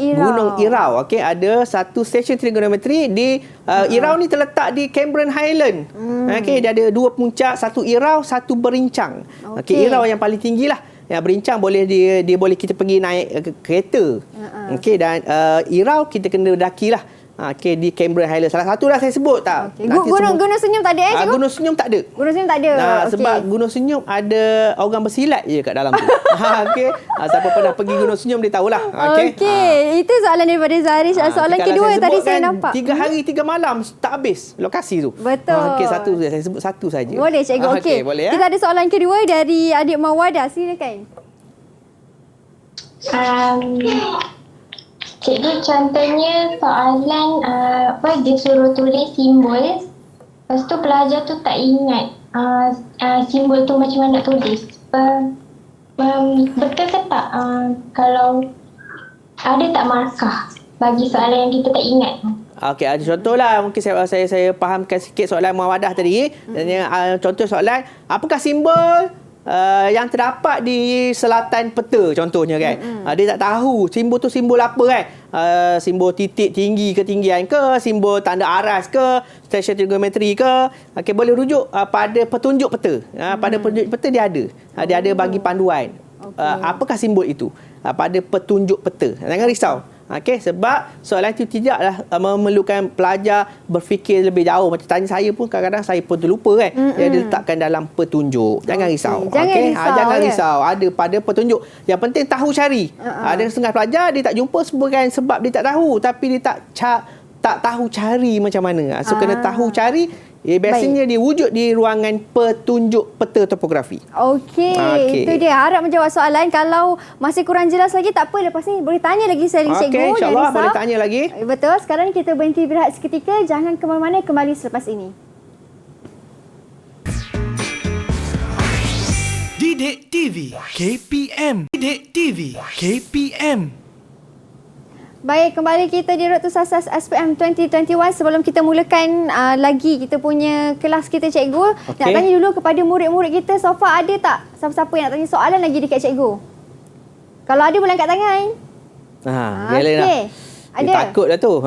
Irau. Okey, ada satu stesen trigonometri di Irau ni terletak di Cameron Highland. Okey, dia ada 2 puncak, satu Irau, satu Berincang. Okey, Irau yang paling tinggilah. Yang Berincang boleh dia boleh kita pergi naik kereta. Okey, dan Irau kita kena dakilah. Okey, di Cameron Highland. Salah satu dah saya sebut tak? Okay. Gunung Senyum tak ada cikgu? Gunung Senyum tak ada. Gunung Senyum tak ada. Sebab Gunung Senyum ada orang bersilat je kat dalam tu. Okey. Siapa pernah pergi Gunung Senyum dia tahulah. Okey. Itu soalan daripada Zarish. Soalan kedua tadi saya nampak. 3 hari 3 malam tak habis lokasi tu. Betul. Okey, saya sebut satu saja. Boleh cikgu. Okey. Boleh, Kita ada soalan kedua dari adik Mawada. Silakan. Cikgu, contohnya soalan dia suruh tulis simbol. Lepas tu pelajar tu tak ingat simbol tu macam mana nak tulis. Betul ke tak kalau ada tak markah bagi soalan yang kita tak ingat? Okey, ada contohlah. Mungkin saya fahamkan sikit soalan Mawadah tadi. Contoh soalan, apakah simbol yang terdapat di selatan peta contohnya kan. Dia tak tahu simbol tu simbol apa kan. Simbol titik tinggi ketinggian ke, simbol tanda aras ke, stesen trigonometri ke. Okey, boleh rujuk pada petunjuk peta. Pada petunjuk peta dia ada bagi panduan. Apakah simbol itu pada petunjuk peta. Jangan risau. Okey, sebab soalan itu tidaklah memerlukan pelajar berfikir lebih jauh. Macam tanya saya pun kadang-kadang saya pun terlupa kan. Dia diletakkan dalam petunjuk. Jangan risau. Jangan risau. Ada pada petunjuk. Yang penting tahu cari. Ada setengah pelajar dia tak jumpa bukan sebab dia tak tahu, tapi dia tak tahu cari macam mana. So kena tahu cari. Biasanya dia wujud di ruangan petunjuk peta topografi. Okey, itu dia. Harap menjawab soalan. Kalau masih kurang jelas lagi, tak apa. Lepas ni boleh tanya lagi sekali cikgu. Okey, insyaAllah boleh tanya lagi. Betul. Sekarang kita berhenti berehat seketika. Jangan ke mana-mana, kembali selepas ini. Didik TV KPM. Didik TV KPM. Baik, kembali kita di Road to Success SPM 2021. Sebelum kita mulakan lagi kita punya kelas kita cikgu, nak tanya dulu kepada murid-murid kita, so far ada tak siapa-siapa yang nak tanya soalan lagi dekat cikgu? Kalau ada boleh angkat tangan. Okey. Ada. Takut dah tu.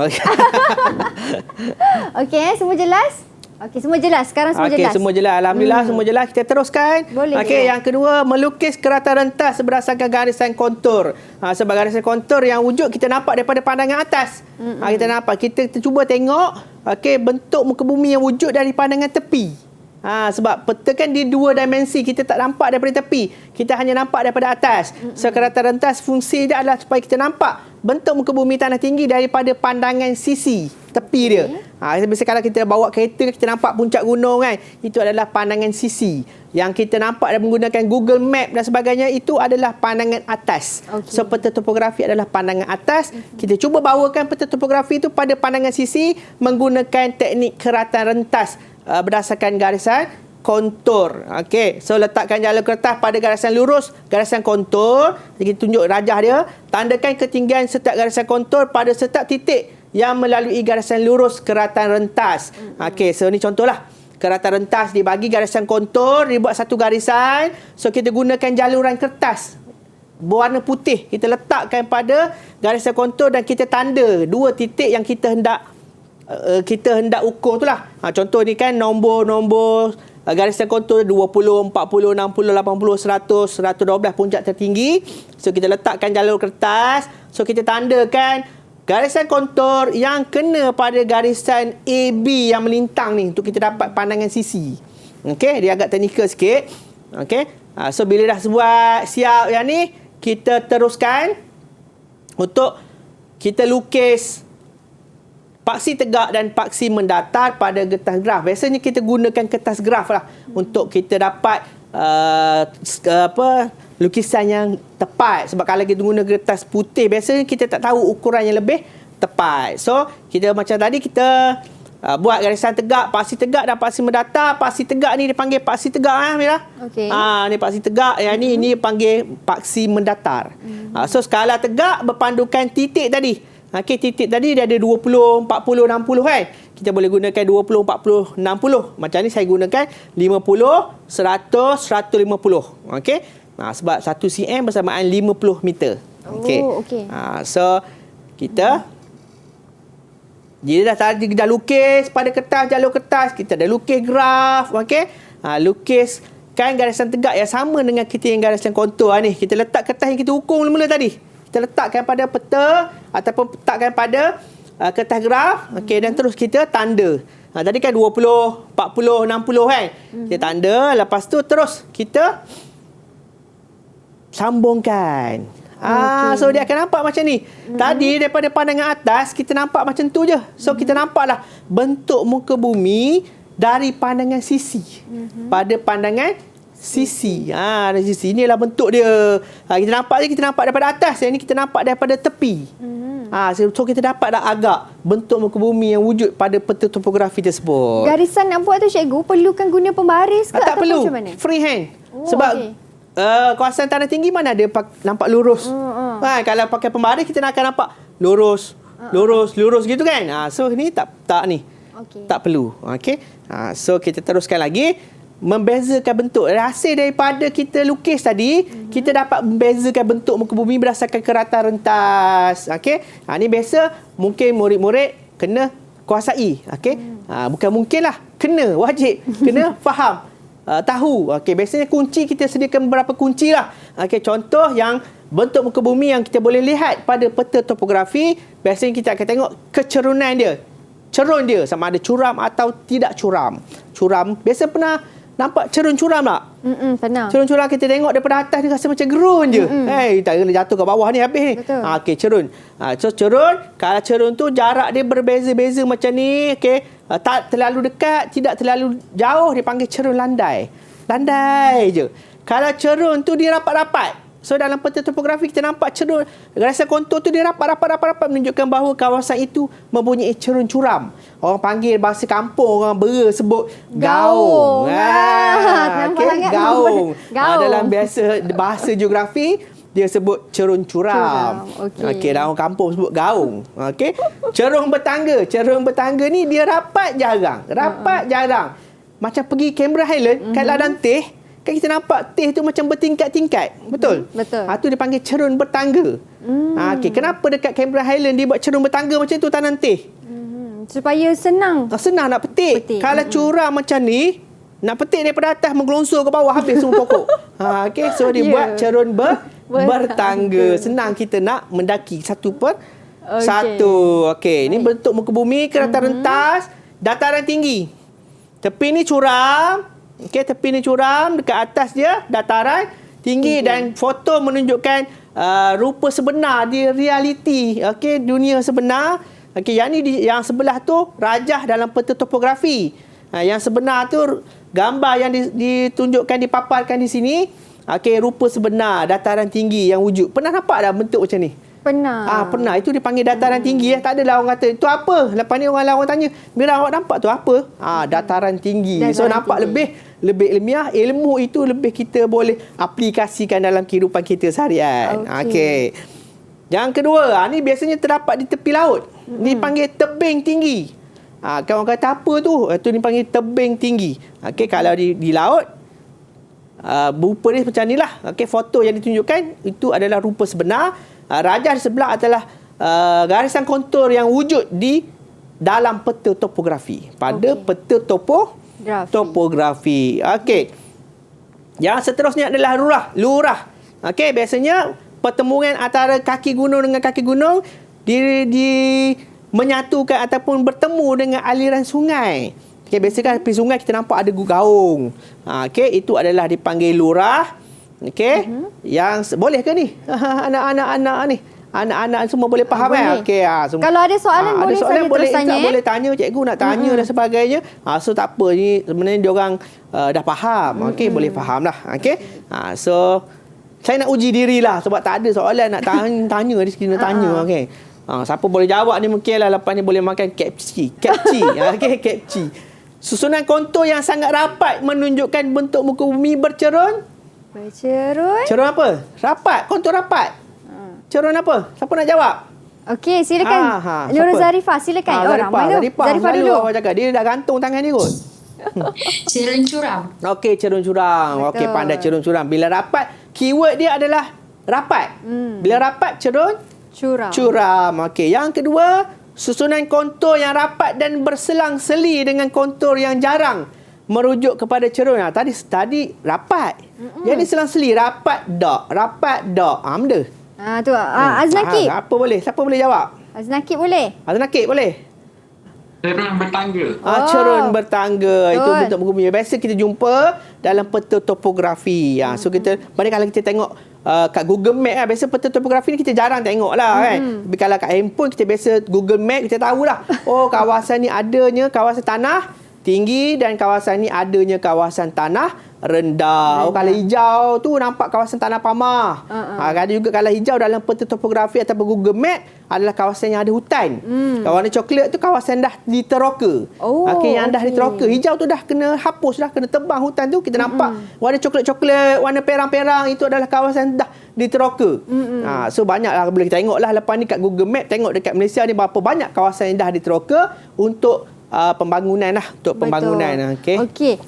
Okey, semua jelas? Okey, semua jelas. Sekarang semua jelas. Okey, semua jelas. Alhamdulillah semua jelas. Kita teruskan. Okey, yang kedua, melukis keratan rentas berdasarkan garisan kontur. Sebab garisan kontur yang wujud kita nampak daripada pandangan atas. Kita nampak. Kita cuba tengok bentuk muka bumi yang wujud dari pandangan tepi. Sebab peta kan di 2 dimensi, kita tak nampak daripada tepi, kita hanya nampak daripada atas. So keratan rentas fungsi dia adalah supaya kita nampak bentuk muka bumi tanah tinggi daripada pandangan sisi tepi dia. Biasa kalau kita bawa kereta kita nampak puncak gunung kan, itu adalah pandangan sisi. Yang kita nampak dan menggunakan Google Map dan sebagainya, itu adalah pandangan atas. So peta topografi adalah pandangan atas. Kita cuba bawakan peta topografi itu pada pandangan sisi menggunakan teknik keratan rentas berdasarkan garisan kontur. Okey, so letakkan jalur kertas pada garisan lurus, garisan kontur. Kita tunjuk rajah dia. Tandakan ketinggian setiap garisan kontur pada setiap titik yang melalui garisan lurus keratan rentas. Okey, so ni contohlah. Keratan rentas dibagi garisan kontur, dibuat satu garisan. So kita gunakan jaluran kertas berwarna putih. Kita letakkan pada garisan kontur dan kita tanda 2 titik yang kita hendak ukur tu lah. Contoh ni kan nombor garisan kontur 20, 40, 60, 80, 100, 112 puncak tertinggi. So kita letakkan jalur kertas. So kita tandakan garisan kontur yang kena pada garisan AB yang melintang ni untuk kita dapat pandangan sisi. Okey, dia agak teknikal sikit. Okey. So bila dah buat siap yang ni, kita teruskan untuk kita lukis paksi tegak dan paksi mendatar pada kertas graf. Biasanya kita gunakan kertas graf lah untuk kita dapat lukisan yang tepat. Sebab kalau kita guna kertas putih, biasanya kita tak tahu ukuran yang lebih tepat. So, kita macam tadi kita buat garisan tegak, paksi tegak dan paksi mendatar. Paksi tegak ni dipanggil paksi tegak, Mira. Okey. Ni paksi tegak, yang ni panggil paksi mendatar. So, skala tegak berpandukan titik tadi. Okey, titik tadi dia ada 20, 40, 60 kan. Kita boleh gunakan 20, 40, 60. Macam ni saya gunakan 50, 100, 150. Okey. Sebab 1 cm bersamaan 50 meter. Okey. Okey. So kita dah lukis pada kertas, jalur kertas, kita dah lukis graf, okey. Lukiskan garisan tegak yang sama dengan kita yang garisan kontur ni. Kita letak kertas yang kita ukur mula-mula tadi. Kita letakkan pada peta ataupun letakkan pada kertas graf, okey, dan terus kita tanda. Tadi kan 20, 40, 60 kan. Kita tanda, lepas tu terus kita sambungkan. So dia akan nampak macam ni. Tadi daripada pandangan atas kita nampak macam tu je. So kita nampaklah bentuk muka bumi dari pandangan sisi. Pada pandangan sisi. Dari sisi inilah bentuk dia. Kita nampak daripada atas. Yang ni kita nampak daripada tepi. So kita dapat dah agak bentuk muka bumi yang wujud pada peta topografi tersebut. Garisan nak buat tu cikgu perlukan guna pembaris ke tak ataupun perlu. macam mana? Free hand. Sebab kawasan tanah tinggi mana ada nampak lurus. Kalau pakai pembaris kita akan nampak lurus, lurus gitu kan. So ni tak ni. Tak perlu. Okey. So kita teruskan lagi. Membezakan bentuk. Hasil daripada kita lukis tadi, kita dapat membezakan bentuk muka bumi berdasarkan keratan rentas. Okey. Ni biasa mungkin murid-murid kena kuasai. Okey. Bukan mungkin lah. Kena. Wajib. Kena faham. Tahu. Okey. Biasanya kunci kita sediakan beberapa kunci lah. Okey. Contoh yang bentuk muka bumi yang kita boleh lihat pada peta topografi, biasanya kita akan tengok kecerunan dia. Cerun dia. Sama ada curam atau tidak curam. Curam. Biasa pernah nampak cerun curam tak? Pernah. Cerun curam kita tengok daripada atas dia rasa macam gerun je. Tak kena jatuh ke bawah ni habis ni. Okey, cerun. So cerun, kalau cerun tu jarak dia berbeza-beza macam ni, okey. Tak terlalu dekat, tidak terlalu jauh, dipanggil cerun landai. Landai je. Kalau cerun tu dia rapat-rapat. So dalam peta topografi kita nampak cerun, garisan kontur tu dia rapat menunjukkan bahawa kawasan itu mempunyai cerun curam. Orang panggil bahasa kampung, orang Bera sebut gaung. Okay, gaung. Dalam bahasa geografi dia sebut cerun curam. Okey, dalam kampung sebut gaung. Okey. Cerun bertangga ni dia rapat jarang. Macam pergi Canberra Highland kat ladang teh, kan kita nampak teh tu macam bertingkat-tingkat. Betul? Betul. Tu dipanggil cerun bertangga. Okey, kenapa dekat Canberra Highland dia buat cerun bertangga macam tu tanam teh? Supaya senang. Senang nak petik. Kalau curam macam ni, nak petik daripada atas menggelonsor ke bawah habis semua pokok. Okey, so dia buat cerun bertangga. Senang kita nak mendaki satu per satu. Okey, ni bentuk muka bumi, keratan rentas, dataran tinggi. Tepi ni curam. Okey, tepi ni curam, dekat atas dia dataran tinggi dan foto menunjukkan rupa sebenar di realiti. Okey, dunia sebenar. Okey, yang sebelah tu rajah dalam peta topografi. Yang sebenar tu gambar yang ditunjukkan, dipaparkan di sini. Okey, rupa sebenar dataran tinggi yang wujud. Pernah nampak dah bentuk macam ni? Pernah. Pernah. Itu dipanggil dataran tinggi. Tak adalah orang kata, itu apa? Lepas ni orang tanya, Mira awak nampak tu apa? Dataran tinggi. So nampak tinggi. lebih ilmiah. Ilmu itu lebih kita boleh aplikasikan dalam kehidupan kita seharian. Okey. Yang kedua, ni biasanya terdapat di tepi laut. Ni panggil tebing tinggi. Kalau orang kata apa tu? Itu dipanggil tebing tinggi. Okey, kalau di laut, rupa dia macam inilah. Okey, foto yang ditunjukkan itu adalah rupa sebenar. Rajah di sebelah adalah garisan kontur yang wujud di dalam peta topografi. Pada peta topografi. Okey. Yang seterusnya adalah lurah. Okey, biasanya pertemuan antara kaki gunung dengan kaki gunung menyatukan ataupun bertemu dengan aliran sungai. Okey, biasanya tepi sungai kita nampak ada gaung. Okey, itu adalah dipanggil lurah. Okey. Yang boleh ke ni? Anak-anak ni. anak-anak semua boleh faham Boleh. kan? Okey, semua. Kalau ada soalan ada boleh soalan saja boleh, terus tanya. boleh tanya, cikgu nak tanya dan sebagainya. So tak apa, ni sebenarnya diorang dah faham. Okey, boleh faham lah. Okey. So saya nak uji dirilah sebab tak ada soalan nak tanya di sini nak tanya. Okey. Siapa boleh jawab ni mungkinlah lepas ni boleh makan kapci. Okey, kapci. Susunan kontur yang sangat rapat menunjukkan bentuk muka bumi bercerun. Cerun apa? Rapat, kontur rapat. Cerun apa? Siapa nak jawab? Okey, silakan. Nurul Zarifah, silakan. Ramai tu. Zarifah dulu. Awak cakap dia dah gantung tangan dia kot. Cerun curam. Okey, cerun curam. Okey, pandai cerun curam. Bila rapat, keyword dia adalah rapat. Bila rapat, cerun curam. Okey, yang kedua, susunan kontur yang rapat dan berselang-seli dengan kontur yang jarang merujuk kepada cerun. Tadi rapat. Jadi selang-seli rapat dok. Benda. Tu Aznakib. Apa boleh? Siapa boleh jawab? Aznakib boleh? Aznakib boleh? Cerun bertangga. Cerun bertangga. Itu bentuk muka bumi. Biasa kita jumpa dalam peta topografi. So kita, pada kalau kita tengok kat Google Map biasa peta topografi ni kita jarang tengok lah kan. Tapi kalau kat handphone kita biasa Google Map kita tahulah. Kawasan ni adanya kawasan tanah tinggi dan kawasan ni adanya kawasan tanah rendah. Kalau hijau tu nampak kawasan tanah pamah. Ada juga kalau hijau dalam peta topografi ataupun Google Map adalah kawasan yang ada hutan. Warna coklat tu kawasan dah diteroka. Yang dah diteroka. Hijau tu dah kena hapus, dah kena tebang hutan tu. Kita nampak warna coklat-coklat, warna perang-perang itu adalah kawasan dah diteroka. So banyaklah boleh kita tengoklah lepas ni kat Google Map, tengok dekat Malaysia ni berapa banyak kawasan yang dah diteroka untuk pembangunan lah, untuk pembangunan. Okey.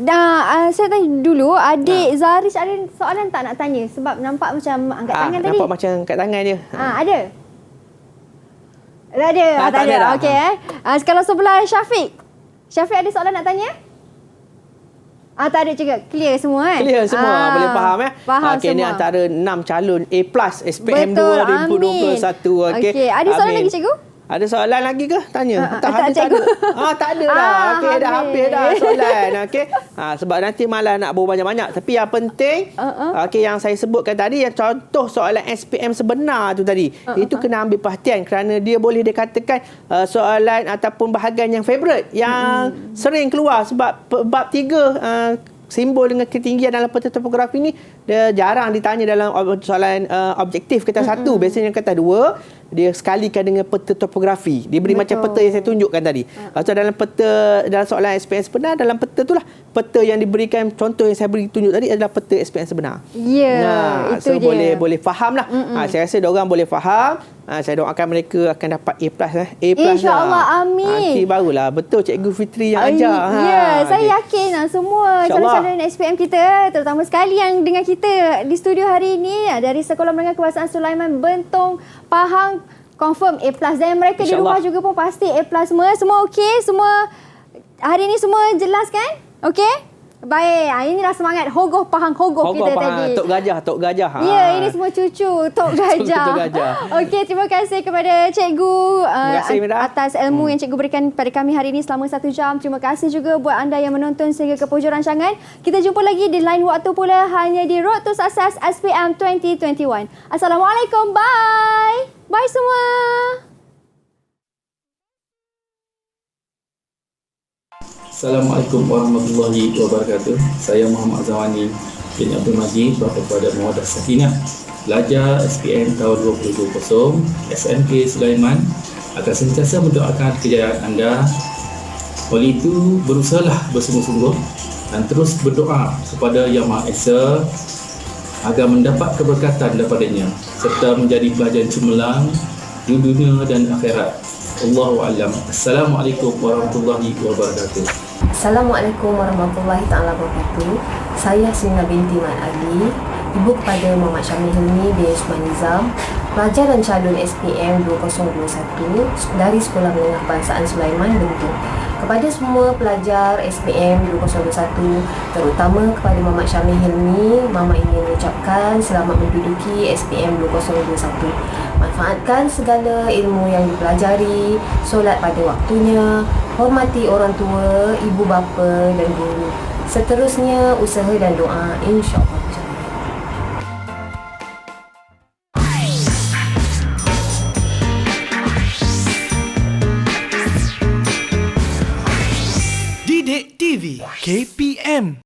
Saya tanya dulu, adik Zarish ada soalan tak nak tanya? Sebab nampak macam angkat tangan tadi. Nampak macam angkat tangan dia. Ada? Tak ada. Okey. Kalau sebelah Syafiq ada soalan nak tanya? Tak ada juga. Clear semua kan? Clear semua. Boleh faham Faham semua. Ni antara 6 calon A+ SPM 2021. Okey. Ada soalan lagi cikgu? Ada soalan lagi ke? Tanya. Tak ada. Tak ada dah. Okey, dah habis dah soalan. Okey. Sebab nanti malah nak bawa banyak-banyak. Tapi yang penting, okey, yang saya sebutkan tadi, yang contoh soalan SPM sebenar tu tadi, itu kena ambil perhatian kerana dia boleh dikatakan soalan ataupun bahagian yang favourite, yang sering keluar sebab bab 3 simbol dengan ketinggian dalam peta topografi ni dia jarang ditanya dalam soalan objektif kata 1. Biasanya kata 2 dia sekalikan dengan peta topografi. Dia beri macam peta yang saya tunjukkan tadi. So dalam peta, dalam soalan SPM sebenar, dalam peta itulah peta yang diberikan, contoh yang saya beri tunjuk tadi adalah peta SPM sebenar. Itu so dia. boleh faham lah. Saya rasa diorang boleh faham. Saya doakan mereka akan dapat A+. InsyaAllah, amin. Nanti barulah betul Cikgu Fitri yang ajar. Saya yakin semua calon-calon SPM kita, terutama sekali yang dengan kita di studio hari ini dari Sekolah Menengah Kebangsaan Sulaiman Bentong Pahang, confirm A+, dan mereka di rumah juga pun pasti A+ semua okey, semua hari ini semua jelas kan? Okey? Baik, inilah semangat Hogoh Pahang kita tadi. Tok Gajah. Ya, ini semua cucu Tok Gajah. Okey, terima kasih kepada cikgu atas ilmu yang cikgu berikan pada kami hari ini selama 1 jam. Terima kasih juga buat anda yang menonton sehingga ke penghujung rancangan. Kita jumpa lagi di lain waktu pula hanya di Road to Success SPM 2021. Assalamualaikum, bye. Bye semua. Assalamualaikum warahmatullahi wabarakatuh. Saya Muhammad Zawani bin Abdul Majid, bapa kepada Mawadah Sakinah, pelajar SPM tahun 2020 SMK Sulaiman, akan sentiasa mendoakan kejayaan anda. Oleh itu, berusahalah bersungguh-sungguh dan terus berdoa kepada Yang Maha Esa agar mendapat keberkatan daripadanya serta menjadi pelajar cemerlang di dunia dan akhirat. Allahu a'lam. Assalamualaikum warahmatullahi wabarakatuh. Assalamualaikum warahmatullahi taala wabarakatuh. Saya Sina binti Mat Ali, ibu kepada Muhammad Syamil Hilmi bin Usman Nizam, pelajar dan calon SPM 2021 dari Sekolah Menengah Kebangsaan Sulaiman Bentong. Kepada semua pelajar SPM 2021, terutama kepada Muhammad Syamil Hilmi, Mama ingin mengucapkan selamat menduduki SPM 2021. Manfaatkan segala ilmu yang dipelajari, solat pada waktunya, hormati orang tua, ibu bapa dan guru. Seterusnya, usaha dan doa, insya-Allah. KPM